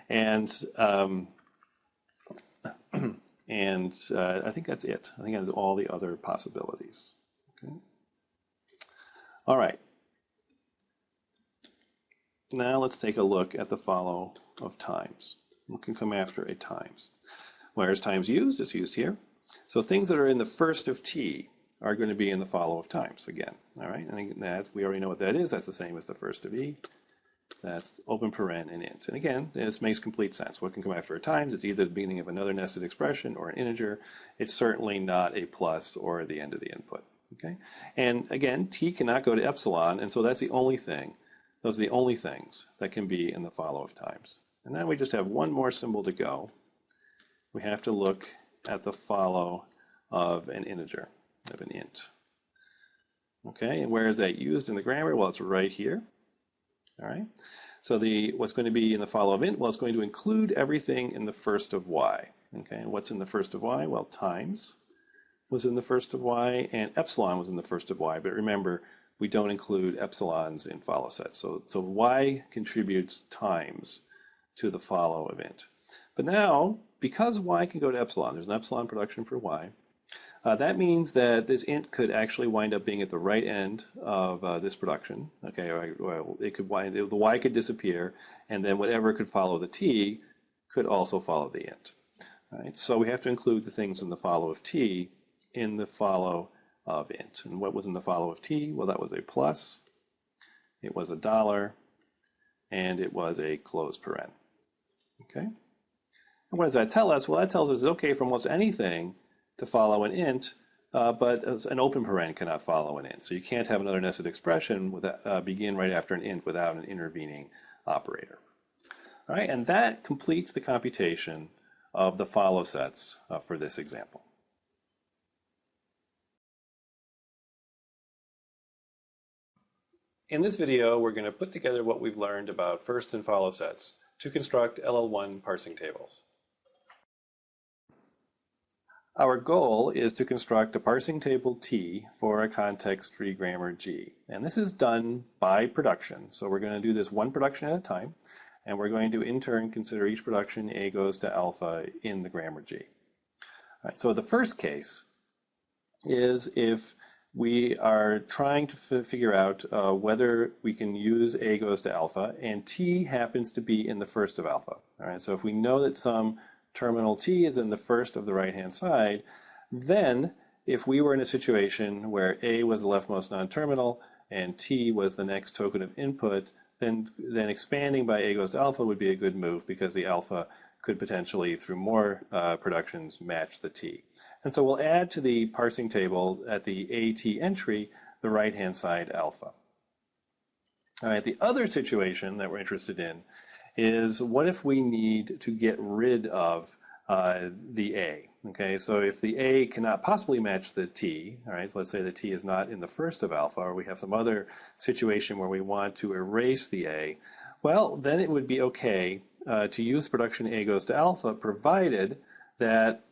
S1: And I think that's it. I think that's all the other possibilities. Okay. All right. Now let's take a look at the follow of times. What can come after a times? Where is times used? It's used here. So things that are in the first of t are going to be in the follow of times again. All right, and that we already know what that is. That's the same as the first of e. That's open paren and int. And again, this makes complete sense. What can come after a times? It's either the beginning of another nested expression or an integer. It's certainly not a plus or the end of the input. Okay, and again, t cannot go to epsilon, and so that's the only thing. Those are the only things that can be in the follow of times. And then we just have one more symbol to go. We have to look at the follow of an integer, of an int. Okay, and where is that used in the grammar? Well, it's right here. All right. So what's going to be in the follow of int? Well, it's going to include everything in the first of y. Okay, and what's in the first of y? Well, times was in the first of y, and epsilon was in the first of y. But remember, we don't include epsilons in follow sets. So y contributes times to the follow of int. But now, because y can go to epsilon, there's an epsilon production for y, that means that this int could actually wind up being at the right end of this production. Okay, well, it could the y could disappear, and then whatever could follow the t could also follow the int. Right? So we have to include the things in the follow of t in the follow of int. And what was in the follow of t? Well, that was a plus, it was a $, and it was a close paren. Okay? And what does that tell us? Well, that tells us it's okay for almost anything to follow an int, but an open paren cannot follow an int. So you can't have another nested expression without, begin right after an int without an intervening operator. All right, and that completes the computation of the follow sets for this example. In this video, we're going to put together what we've learned about first and follow sets to construct LL1 parsing tables. Our goal is to construct a parsing table T for a context-free grammar G. And this is done by production. So we're going to do this one production at a time. And we're going to, in turn, consider each production A goes to alpha in the grammar G. All right, so the first case is if we are trying to figure out whether we can use A goes to alpha, and T happens to be in the first of alpha. All right, so if we know that some terminal T is in the first of the right-hand side, then if we were in a situation where A was the leftmost non-terminal and T was the next token of input, then expanding by A goes to alpha would be a good move because the alpha could potentially, through more productions, match the T. And so we'll add to the parsing table at the AT entry the right-hand side alpha. All right, the other situation that we're interested in is what if we need to get rid of the A? Okay, so if the A cannot possibly match the T, all right, so let's say the T is not in the first of alpha, or we have some other situation where we want to erase the A, well, then it would be okay to use production A goes to alpha, provided that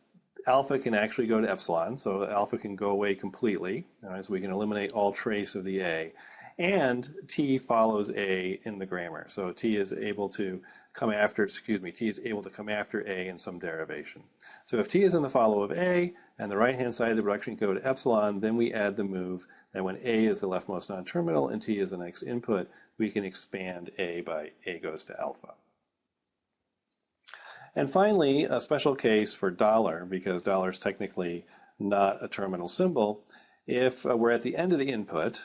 S1: alpha can actually go to epsilon, so alpha can go away completely, all right, so we can eliminate all trace of the A. And T follows A in the grammar. So T is able to come after, T is able to come after A in some derivation. So if T is in the follow of A and the right-hand side of the production can go to epsilon, then we add the move that when A is the leftmost non-terminal and T is the next input, we can expand A by A goes to alpha. And finally, a special case for $, because $, is technically not a terminal symbol. If we're at the end of the input,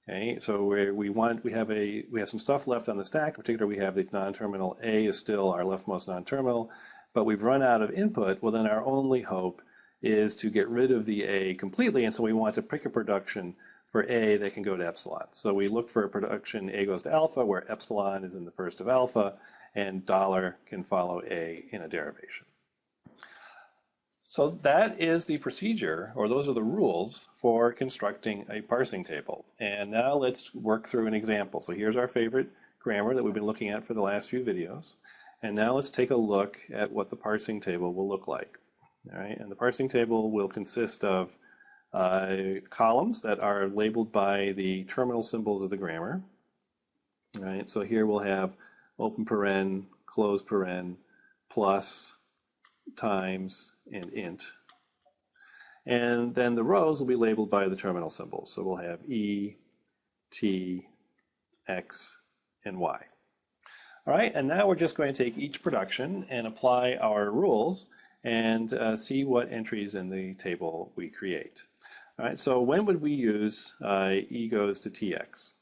S1: okay, so we have some stuff left on the stack. In particular, we have the non-terminal A is still our leftmost non-terminal, but we've run out of input. Well, then our only hope is to get rid of the A completely, and so we want to pick a production for A that can go to epsilon. So we look for a production A goes to alpha, where epsilon is in the first of alpha, and $, can follow A in a derivation. So that is the procedure, or those are the rules for constructing a parsing table. And now let's work through an example. So here's our favorite grammar that we've been looking at for the last few videos. And now let's take a look at what the parsing table will look like. All right, and the parsing table will consist of columns that are labeled by the terminal symbols of the grammar. All right, so here we'll have open paren, close paren, plus, times, and int. And then the rows will be labeled by the terminal symbols. So we'll have E, T, X, and Y. All right, and now we're just going to take each production and apply our rules and see what entries in the table we create. All right, so when would we use E goes to TX?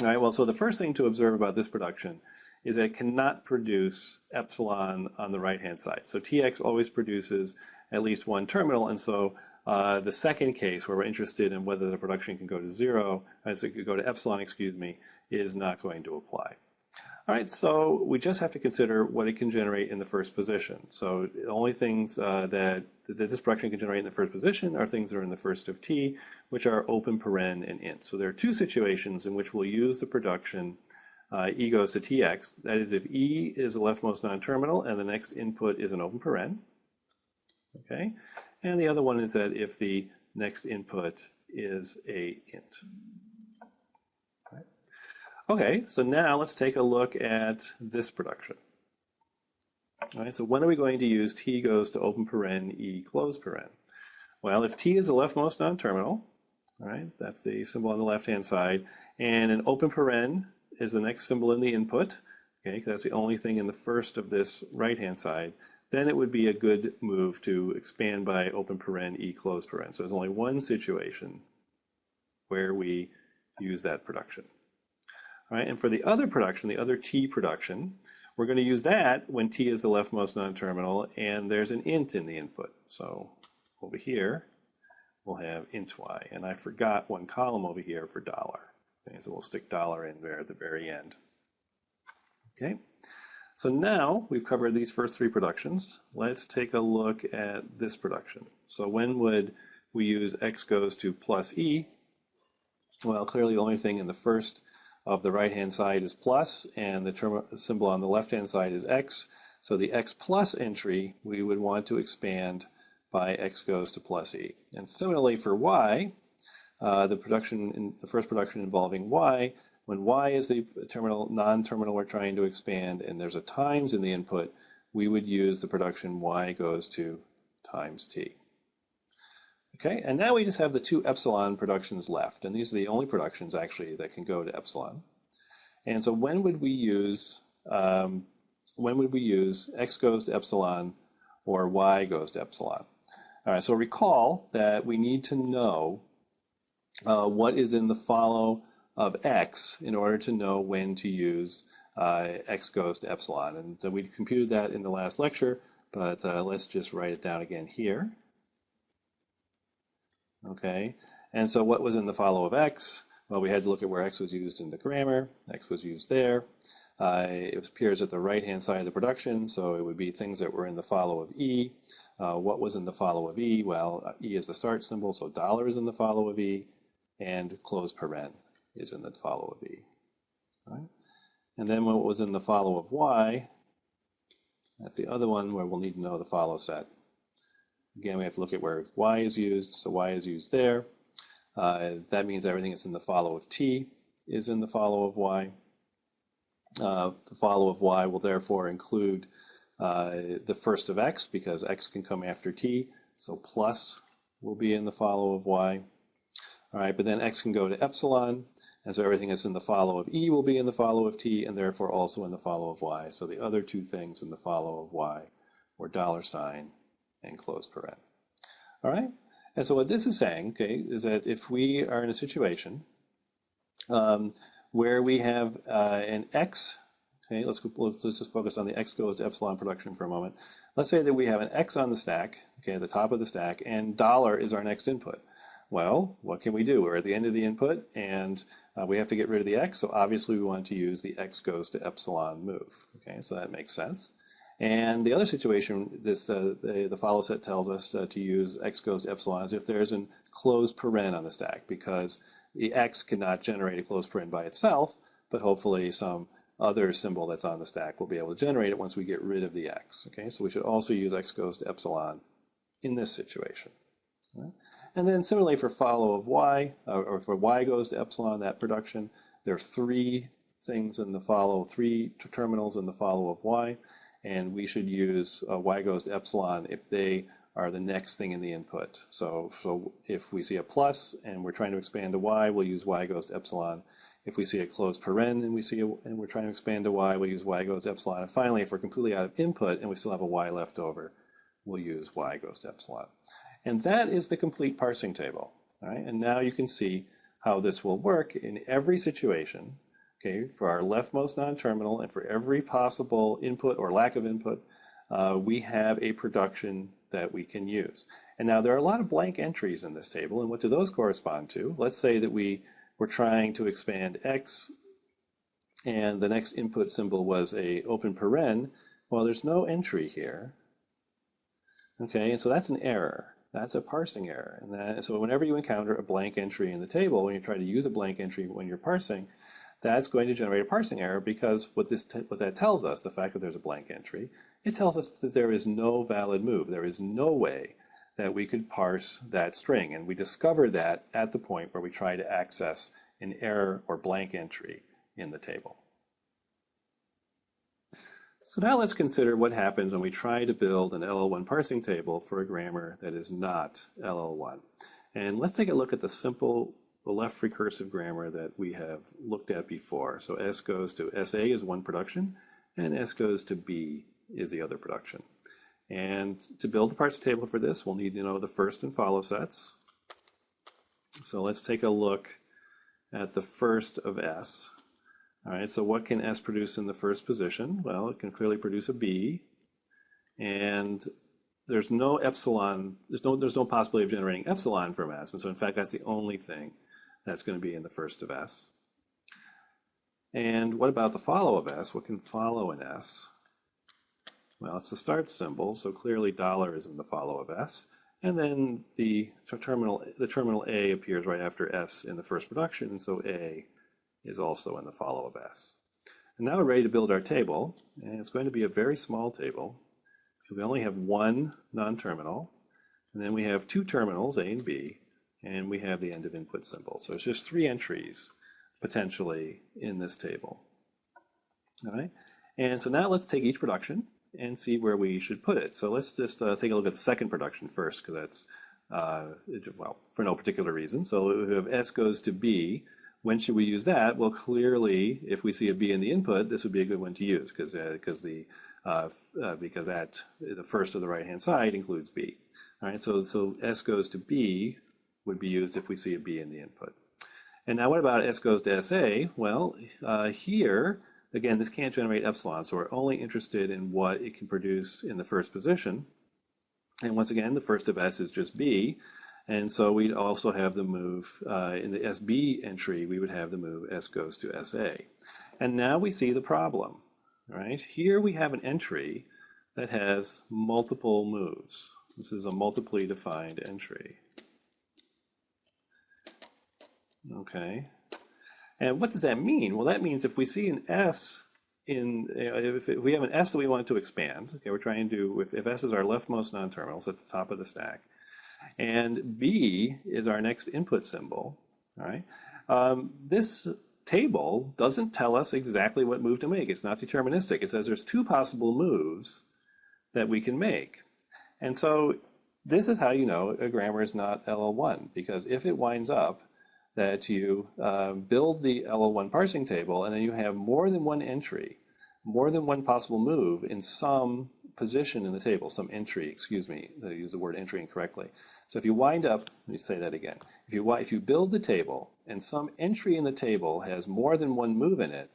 S1: All right, well, so the first thing to observe about this production is that it cannot produce epsilon on the right-hand side. So TX always produces at least one terminal, and so the second case where we're interested in whether the production can go to zero, as it could go to epsilon, is not going to apply. All right, so we just have to consider what it can generate in the first position. So the only things that this production can generate in the first position are things that are in the first of T, which are open paren and int. So there are two situations in which we'll use the production E goes to TX. That is, if E is the leftmost non-terminal and the next input is an open paren. Okay, and the other one is that if the next input is a int. Right. Okay, so now let's take a look at this production. All right, so when are we going to use t goes to open paren e close paren? Well, if t is the leftmost non-terminal, all right, that's the symbol on the left-hand side, and an open paren is the next symbol in the input, okay, because that's the only thing in the first of this right-hand side, then it would be a good move to expand by open paren e close paren. So there's only one situation where we use that production. All right, and for the other production, the other t production, we're going to use that when t is the leftmost non-terminal and there's an int in the input. So over here, we'll have int y. And I forgot one column over here for $. Okay, so we'll stick $$ in there at the very end. Okay, so now we've covered these first three productions. Let's take a look at this production. So when would we use x goes to plus e? Well, clearly the only thing in the first of the right-hand side is plus, and the symbol on the left-hand side is x. So the x plus entry, we would want to expand by x goes to plus e. And similarly for y, the first production involving y, when y is the non-terminal we're trying to expand and there's a times in the input, we would use the production y goes to times t. Okay, and now we just have the two epsilon productions left, and these are the only productions actually that can go to epsilon. And so when would we use x goes to epsilon or y goes to epsilon? All right, so recall that we need to know what is in the follow of x in order to know when to use x goes to epsilon. And we computed that in the last lecture, but let's just write it down again here. Okay, and so what was in the follow of x? Well, we had to look at where x was used in the grammar. X was used there. It appears at the right-hand side of the production, so it would be things that were in the follow of e. What was in the follow of e? Well, e is the start symbol, so $$ is in the follow of e, and close paren is in the follow of e. All right? And then what was in the follow of y? That's the other one where we'll need to know the follow set. Again, we have to look at where y is used, so y is used there. That means everything that's in the follow of t is in the follow of y. The follow of y will therefore include the first of x, because x can come after t, so plus will be in the follow of y. All right, but then x can go to epsilon, and so everything that's in the follow of e will be in the follow of t, and therefore also in the follow of y. So the other two things in the follow of y were $, and close paren. All right, and so what this is saying, okay, is that if we are in a situation where we have an x, okay, let's just focus on the x goes to epsilon production for a moment. Let's say that we have an x on the stack, okay, at the top of the stack, and $$ is our next input. Well, what can we do? We're at the end of the input, and we have to get rid of the x, so obviously we want to use the x goes to epsilon move. Okay, so that makes sense. And the other situation, the follow set tells us to use x goes to epsilon is if there's a closed paren on the stack, because the x cannot generate a closed paren by itself, but hopefully some other symbol that's on the stack will be able to generate it once we get rid of the x. Okay, so we should also use x goes to epsilon in this situation. Right? And then similarly for follow of y, or for y goes to epsilon, that production, there are three things in the follow, three terminals in the follow of y, and we should use y goes to epsilon if they are the next thing in the input. So if we see a plus and we're trying to expand to y, we'll use y goes to epsilon. If we see a closed paren and we're trying to expand to y, we'll use y goes to epsilon. And finally, if we're completely out of input and we still have a y left over, we'll use y goes to epsilon. And that is the complete parsing table. All right? And now you can see how this will work in every situation. Okay, for our leftmost non-terminal and for every possible input or lack of input, we have a production that we can use. And now there are a lot of blank entries in this table, and what do those correspond to? Let's say that we were trying to expand x, and the next input symbol was a open paren. Well, there's no entry here. Okay, and so that's an error. That's a parsing error. And so whenever you encounter a blank entry in the table, when you try to use a blank entry when you're parsing, that's going to generate a parsing error because what that tells us, the fact that there's a blank entry, it tells us that there is no valid move. There is no way that we could parse that string. And we discovered that at the point where we try to access an error or blank entry in the table. So now let's consider what happens when we try to build an LL1 parsing table for a grammar that is not LL1. And let's take a look at the simple left recursive grammar that we have looked at before. So S goes to SA is one production, and S goes to B is the other production. And to build the parser table for this, we'll need to know the first and follow sets. So let's take a look at the first of S. All right, so what can S produce in the first position? Well, it can clearly produce a B, and there's no epsilon, there's no possibility of generating epsilon from S, and so in fact that's the only thing that's going to be in the first of S. And what about the follow of S? What can follow in S? Well, it's the start symbol, so clearly $ is in the follow of S, and then the terminal A appears right after S in the first production, and so A is also in the follow of S. And now we're ready to build our table, and it's going to be a very small table. We only have one non-terminal, and then we have two terminals, A and B, and we have the end of input symbol. So it's just 3 entries potentially in this table. All right, and so now let's take each production and see where we should put it. So let's just take a look at the second production first, because that's, well, for no particular reason. So we have S goes to B. When should we use that? Well, clearly, if we see a B in the input, this would be a good one to use because the first of the right-hand side includes B. All right, so S goes to B would be used if we see a B in the input. And now what about S goes to SA? Well, here, again, this can't generate epsilon, so we're only interested in what it can produce in the first position. And once again, the first of S is just B. And so we'd also have the move, in the SB entry, we would have the move S goes to SA. And now we see the problem, right? Here we have an entry that has multiple moves. This is a multiply defined entry. Okay. And what does that mean? Well, that means if we see an S if we have an S that we want to expand, okay, we're trying to, if S is our leftmost non-terminal, so at the top of the stack, and B is our next input symbol, all right? This table doesn't tell us exactly what move to make. It's not deterministic. It says there's 2 possible moves that we can make. And so this is how you know a grammar is not LL1, because if it winds up that you build the LL1 parsing table and then you have more than one entry, more than one possible move in some position in the table, some entry, excuse me, I used the word entry incorrectly. So if you wind up, let me say that again. If you build the table and some entry in the table has more than one move in it,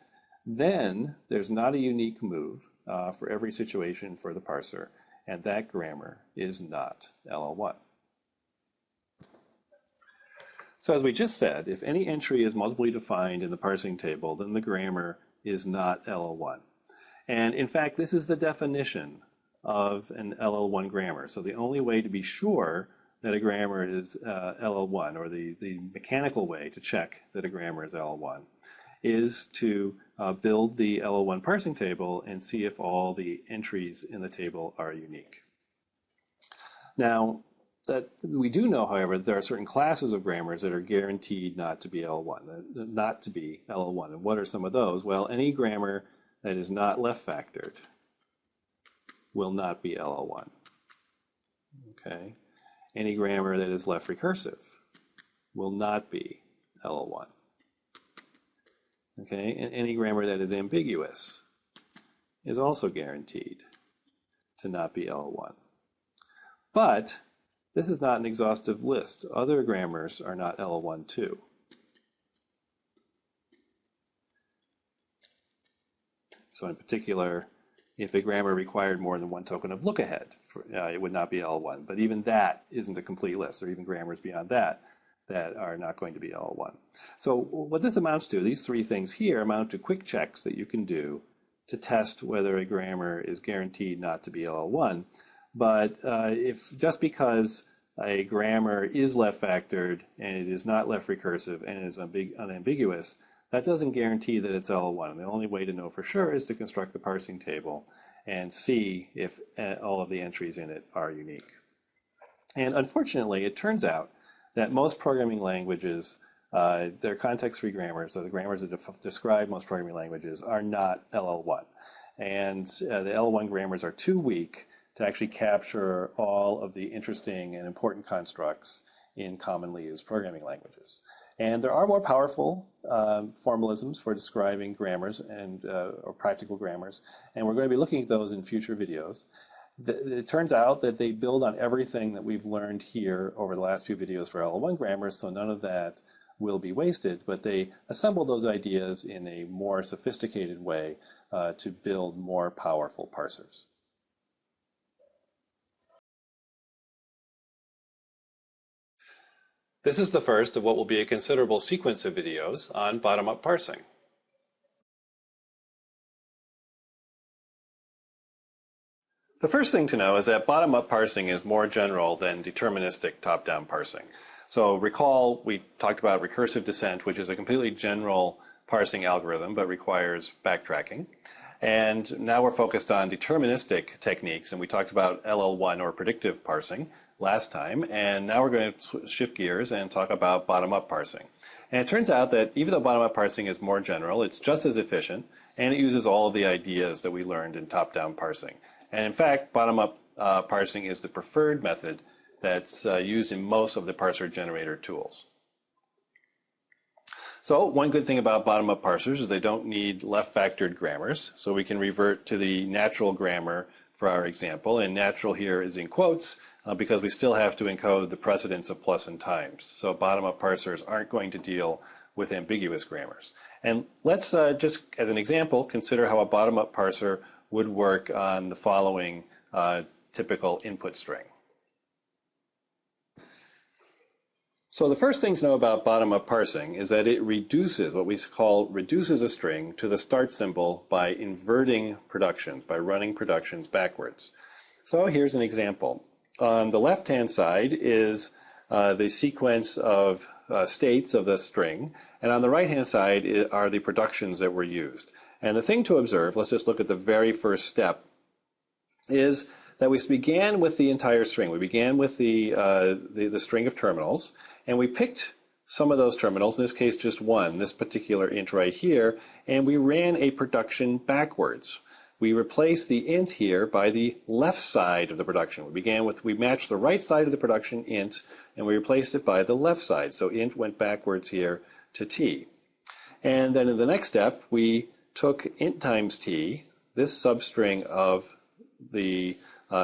S1: then there's not a unique move for every situation for the parser, and that grammar is not LL1. So as we just said, if any entry is multiply defined in the parsing table, then the grammar is not LL1. And in fact, this is the definition of an LL1 grammar. So the only way to be sure that a grammar is LL1, or the mechanical way to check that a grammar is LL1, is to build the LL1 parsing table and see if all the entries in the table are unique. Now, that we do know, however, that there are certain classes of grammars that are guaranteed not to be LL1, not to be LL1. And what are some of those? Well, any grammar that is not left factored will not be LL1. Okay. Any grammar that is left recursive will not be LL1. Okay. And any grammar that is ambiguous is also guaranteed to not be LL1. But this is not an exhaustive list. Other grammars are not LL1 too. So in particular, if a grammar required more than one token of look ahead, it would not be LL1. But even that isn't a complete list. There are even grammars beyond that that are not going to be LL1. So what this amounts to, these 3 things here, amount to quick checks that you can do to test whether a grammar is guaranteed not to be LL1. But if just because a grammar is left factored and it is not left recursive and is unambiguous, that doesn't guarantee that it's LL1. And the only way to know for sure is to construct the parsing table and see if all of the entries in it are unique. And unfortunately, it turns out that most programming languages, their context-free grammars, or the grammars that describe most programming languages, are not LL1. And the LL1 grammars are too weak to actually capture all of the interesting and important constructs in commonly used programming languages. And there are more powerful formalisms for describing grammars and or practical grammars, and we're going to be looking at those in future videos. It turns out that they build on everything that we've learned here over the last few videos for LL1 grammars, so none of that will be wasted, but they assemble those ideas in a more sophisticated way to build more powerful parsers. This is the first of what will be a considerable sequence of videos on bottom-up parsing. The first thing to know is that bottom-up parsing is more general than deterministic top-down parsing. So recall we talked about recursive descent, which is a completely general parsing algorithm but requires backtracking. And now we're focused on deterministic techniques, and we talked about LL1 or predictive parsing last time, and now we're going to shift gears and talk about bottom-up parsing. And it turns out that even though bottom-up parsing is more general, it's just as efficient, and it uses all of the ideas that we learned in top-down parsing. And in fact, bottom-up parsing is the preferred method that's used in most of the parser generator tools. So one good thing about bottom-up parsers is they don't need left-factored grammars, so we can revert to the natural grammar for our example, and natural here is in quotes because we still have to encode the precedence of plus and times. So bottom-up parsers aren't going to deal with ambiguous grammars. And let's just, as an example, consider how a bottom-up parser would work on the following typical input string. So the first thing to know about bottom-up parsing is that it reduces, what we call reduces a string to the start symbol by inverting productions, by running productions backwards. So here's an example. On the left-hand side is the sequence of states of the string, and on the right-hand side are the productions that were used. And the thing to observe, let's just look at the very first step, is that we began with the entire string. We began with the string of terminals, and we picked some of those terminals, in this case just one, this particular int right here, and we ran a production backwards. We replaced the int here by the left side of the production. We matched the right side of the production int, and we replaced it by the left side. So int went backwards here to t. And then in the next step, we took int times t, this substring of the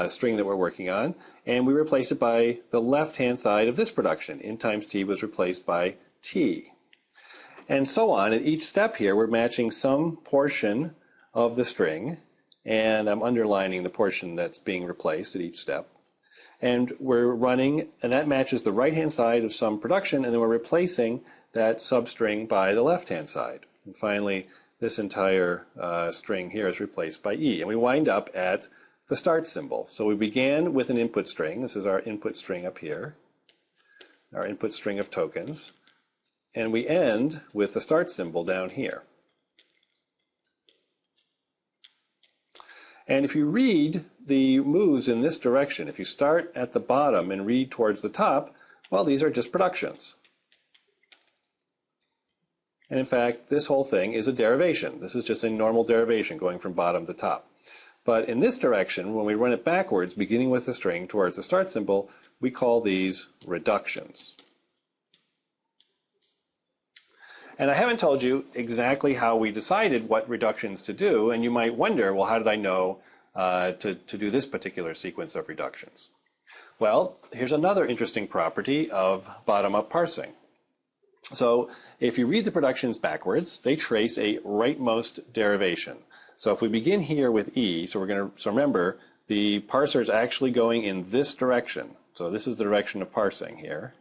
S1: string that we're working on, and we replace it by the left-hand side of this production. Int times t was replaced by t. And so on. At each step here, we're matching some portion of the string, and I'm underlining the portion that's being replaced at each step. And we're running, and that matches the right-hand side of some production, and then we're replacing that substring by the left-hand side. And finally, this entire string here is replaced by e. And we wind up at the start symbol. So we began with an input string. This is our input string up here, our input string of tokens. And we end with the start symbol down here. And if you read the moves in this direction, if you start at the bottom and read towards the top, well, these are just productions. And in fact, this whole thing is a derivation. This is just a normal derivation going from bottom to top. But in this direction, when we run it backwards, beginning with the string towards the start symbol, we call these reductions. And I haven't told you exactly how we decided what reductions to do, and you might wonder, well, how did I know to do this particular sequence of reductions? Well, here's another interesting property of bottom-up parsing. So if you read the productions backwards, they trace a rightmost derivation. So if we begin here with e, so remember, the parser is actually going in this direction. So this is the direction of parsing here.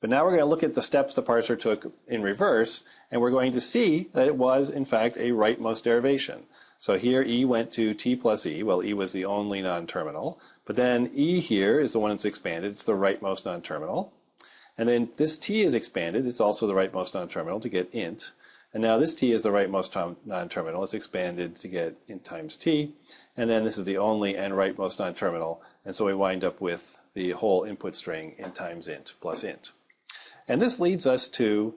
S1: But now we're going to look at the steps the parser took in reverse, and we're going to see that it was, in fact, a rightmost derivation. So here e went to t plus e. Well, e was the only non-terminal. But then e here is the one that's expanded. It's the rightmost non-terminal. And then this t is expanded. It's also the rightmost non-terminal to get int. And now this t is the rightmost non-terminal. It's expanded to get int times t. And then this is the only and rightmost non-terminal. And so we wind up with the whole input string int times int plus int. And this leads us to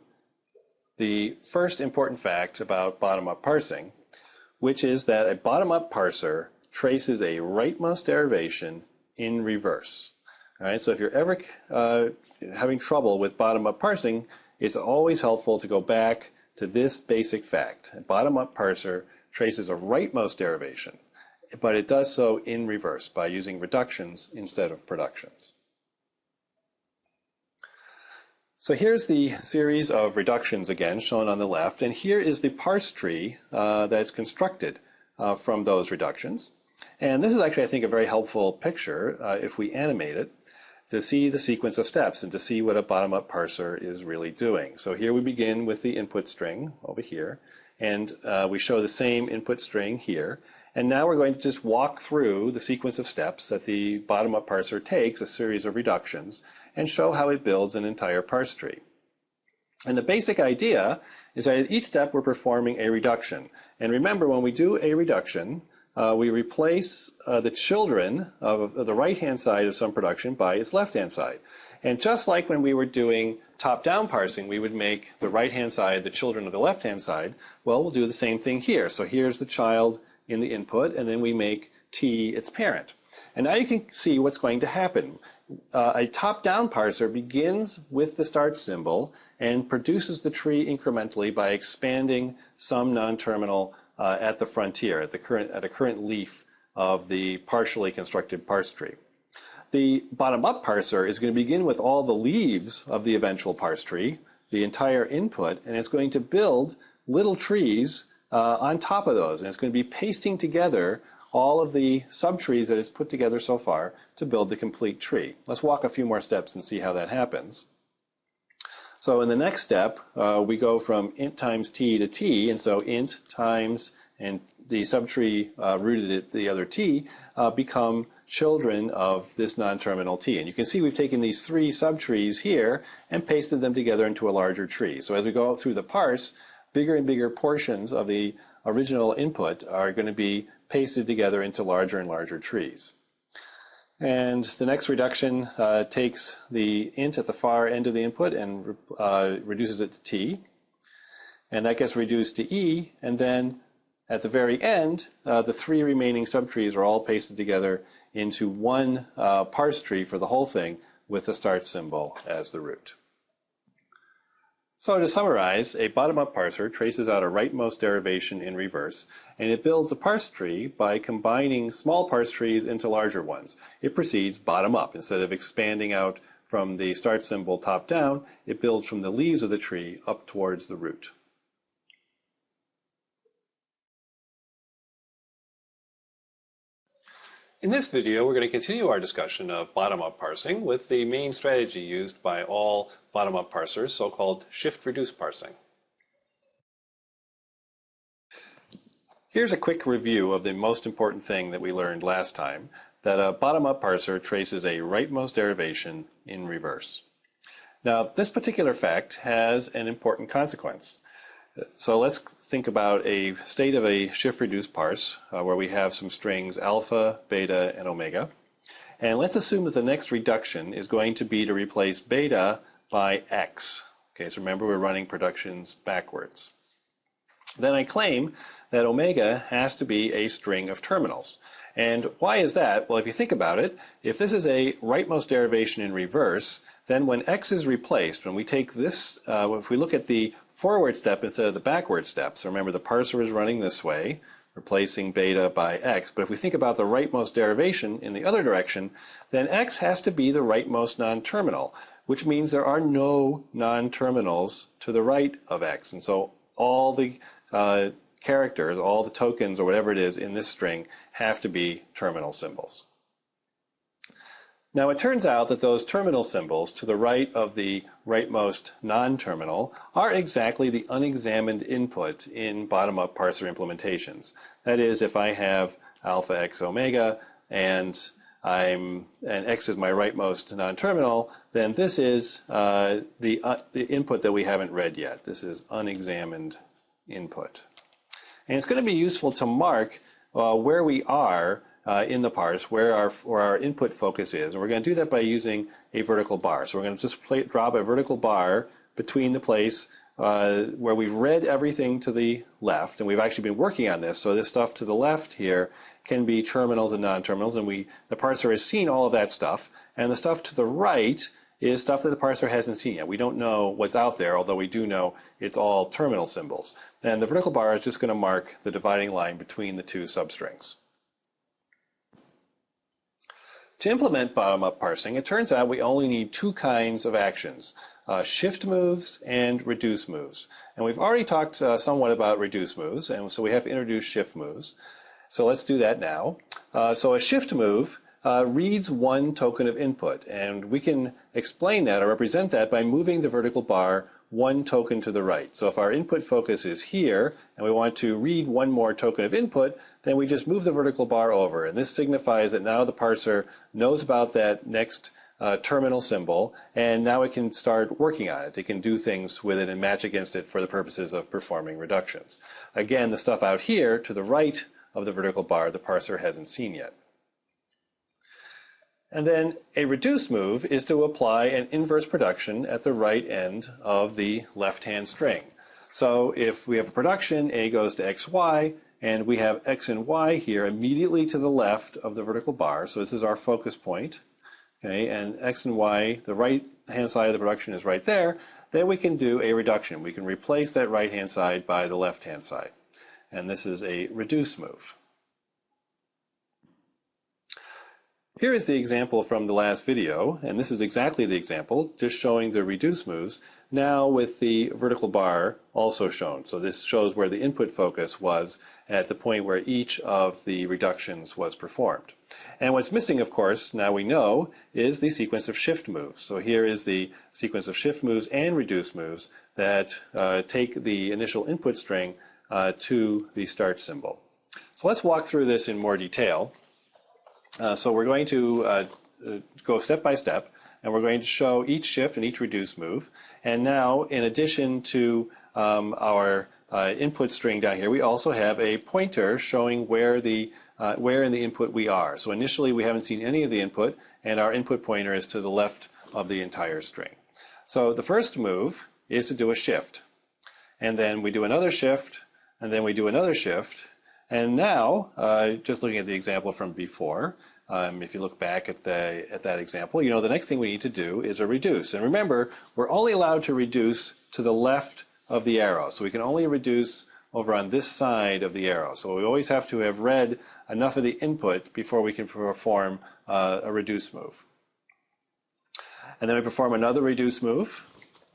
S1: the first important fact about bottom-up parsing, which is that a bottom-up parser traces a rightmost derivation in reverse. All right, so if you're ever having trouble with bottom-up parsing, it's always helpful to go back to this basic fact. A bottom-up parser traces a rightmost derivation, but it does so in reverse by using reductions instead of productions. So here's the series of reductions again shown on the left, and here is the parse tree that's constructed from those reductions. And this is actually, I think, a very helpful picture if we animate it to see the sequence of steps and to see what a bottom-up parser is really doing. So here we begin with the input string over here, and we show the same input string here. And now we're going to just walk through the sequence of steps that the bottom-up parser takes, a series of reductions, and show how it builds an entire parse tree. And the basic idea is that at each step we're performing a reduction. And remember, when we do a reduction, we replace the children of the right-hand side of some production by its left-hand side. And just like when we were doing top-down parsing, we would make the right-hand side the children of the left-hand side. Well, we'll do the same thing here. So here's the child in the input, and then we make t its parent. And now you can see what's going to happen. A top-down parser begins with the start symbol and produces the tree incrementally by expanding some non-terminal at the frontier, at a current leaf of the partially constructed parse tree. The bottom-up parser is going to begin with all the leaves of the eventual parse tree, the entire input, and it's going to build little trees on top of those. And it's going to be pasting together all of the subtrees that it's put together so far to build the complete tree. Let's walk a few more steps and see how that happens. So in the next step, we go from int times t to t, and so int times and the subtree rooted at the other t become children of this non-terminal t. And you can see we've taken these three subtrees here and pasted them together into a larger tree. So as we go through the parse, bigger and bigger portions of the original input are going to be pasted together into larger and larger trees. And the next reduction takes the int at the far end of the input and reduces it to t. And that gets reduced to e. And then at the very end, the three remaining subtrees are all pasted together into one parse tree for the whole thing with the start symbol as the root. So to summarize, a bottom-up parser traces out a rightmost derivation in reverse, and it builds a parse tree by combining small parse trees into larger ones. It proceeds bottom-up. Instead of expanding out from the start symbol top-down, it builds from the leaves of the tree up towards the root. In this video, we're going to continue our discussion of bottom-up parsing with the main strategy used by all bottom-up parsers, so-called shift-reduce parsing. Here's a quick review of the most important thing that we learned last time, that a bottom-up parser traces a rightmost derivation in reverse. Now, this particular fact has an important consequence. So let's think about a state of a shift-reduce parse where we have some strings alpha, beta, and omega. And let's assume that the next reduction is going to be to replace beta by x. Okay, so remember we're running productions backwards. Then I claim that omega has to be a string of terminals. And why is that? Well, if you think about it, if this is a rightmost derivation in reverse, then when x is replaced, when we take this, if we look at the forward step instead of the backward step, so remember the parser is running this way, replacing beta by x, but if we think about the rightmost derivation in the other direction, then x has to be the rightmost non-terminal, which means there are no non-terminals to the right of x, and so all the characters, all the tokens or whatever it is in this string have to be terminal symbols. Now it turns out that those terminal symbols to the right of the rightmost non-terminal are exactly the unexamined input in bottom-up parser implementations. That is, if I have alpha x omega and and X is my rightmost non-terminal, then this is the input that we haven't read yet. This is unexamined input. And it's going to be useful to mark where we are in the parse, where our input focus is. And we're going to do that by using a vertical bar. So we're going to just drop a vertical bar between the place where we've read everything to the left, and we've actually been working on this. So this stuff to the left here can be terminals and non-terminals, and the parser has seen all of that stuff. And the stuff to the right is stuff that the parser hasn't seen yet. We don't know what's out there, although we do know it's all terminal symbols. And the vertical bar is just going to mark the dividing line between the two substrings. To implement bottom-up parsing, it turns out we only need two kinds of actions, shift moves and reduce moves. And we've already talked somewhat about reduce moves, and so we have to introduce shift moves. So let's do that now. So a shift move reads one token of input, and we can explain that or represent that by moving the vertical bar one token to the right. So if our input focus is here and we want to read one more token of input, then we just move the vertical bar over, and this signifies that now the parser knows about that next terminal symbol, and now it can start working on it. It can do things with it and match against it for the purposes of performing reductions. Again, the stuff out here to the right of the vertical bar the parser hasn't seen yet. And then a reduce move is to apply an inverse production at the right end of the left-hand string. So if we have a production, A goes to XY, and we have X and Y here immediately to the left of the vertical bar. So this is our focus point. Okay, and X and Y, the right-hand side of the production is right there. Then we can do a reduction. We can replace that right-hand side by the left-hand side. And this is a reduce move. Here is the example from the last video, and this is exactly the example, just showing the reduce moves, now with the vertical bar also shown. So this shows where the input focus was at the point where each of the reductions was performed. And what's missing, of course, now we know, is the sequence of shift moves. So here is the sequence of shift moves and reduce moves that take the initial input string to the start symbol. So let's walk through this in more detail. So we're going to go step by step, and we're going to show each shift and each reduce move. And now, in addition to our input string down here, we also have a pointer showing where in the input we are. So initially we haven't seen any of the input, and our input pointer is to the left of the entire string. So the first move is to do a shift. And then we do another shift, and then we do another shift. And now, just looking at the example from before, if you look back at that example, you know the next thing we need to do is a reduce. And remember, we're only allowed to reduce to the left of the arrow. So we can only reduce over on this side of the arrow. So we always have to have read enough of the input before we can perform a reduce move. And then we perform another reduce move.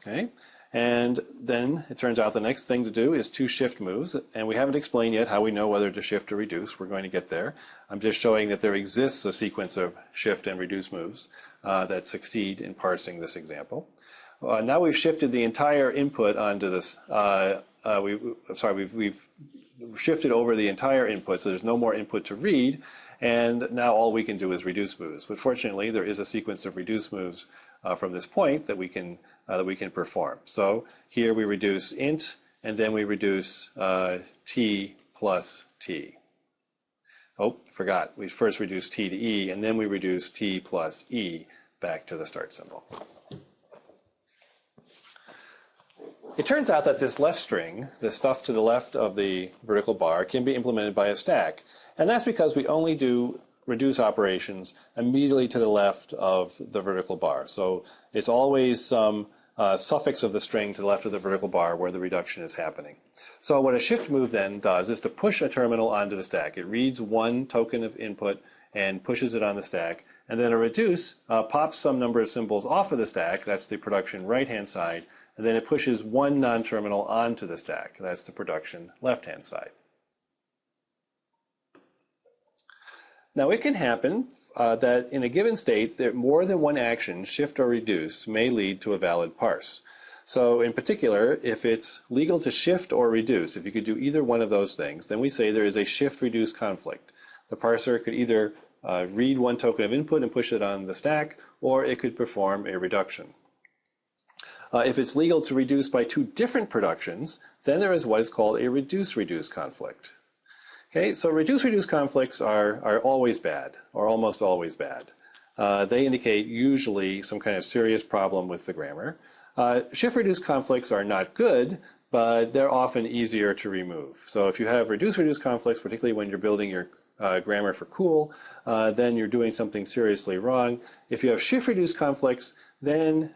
S1: Okay. And then it turns out the next thing to do is two shift moves, and we haven't explained yet how we know whether to shift or reduce. We're going to get there. I'm just showing that there exists a sequence of shift and reduce moves that succeed in parsing this example. Now we've shifted the entire input onto this. We've shifted over the entire input, so there's no more input to read, and now all we can do is reduce moves. But fortunately, there is a sequence of reduce moves from this point that we can perform. So here we reduce int, and then we reduce t plus t. Oh, forgot. We first reduce t to e, and then we reduce t plus e back to the start symbol. It turns out that this left string, the stuff to the left of the vertical bar, can be implemented by a stack. And that's because we only do reduce operations immediately to the left of the vertical bar. So it's always some suffix of the string to the left of the vertical bar where the reduction is happening. So what a shift move then does is to push a terminal onto the stack. It reads one token of input and pushes it on the stack. And then a reduce pops some number of symbols off of the stack. That's the production right-hand side. And then it pushes one non-terminal onto the stack. That's the production left-hand side. Now it can happen that in a given state that more than one action, shift or reduce, may lead to a valid parse. So in particular, if it's legal to shift or reduce, if you could do either one of those things, then we say there is a shift-reduce conflict. The parser could either read one token of input and push it on the stack, or it could perform a reduction. If it's legal to reduce by two different productions, then there is what is called a reduce-reduce conflict. Okay, so reduce-reduce conflicts are always bad, or almost always bad. They indicate usually some kind of serious problem with the grammar. Shift-reduce conflicts are not good, but they're often easier to remove. So if you have reduce-reduce conflicts, particularly when you're building your grammar for cool, then you're doing something seriously wrong. If you have shift-reduce conflicts, then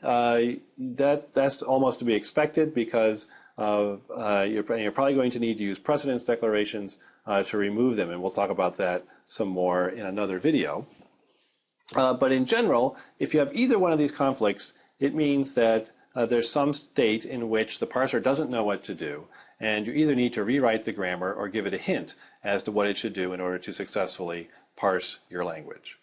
S1: that's almost to be expected because you're probably going to need to use precedence declarations to remove them, and we'll talk about that some more in another video. But in general, if you have either one of these conflicts, it means that there's some state in which the parser doesn't know what to do, and you either need to rewrite the grammar or give it a hint as to what it should do in order to successfully parse your language.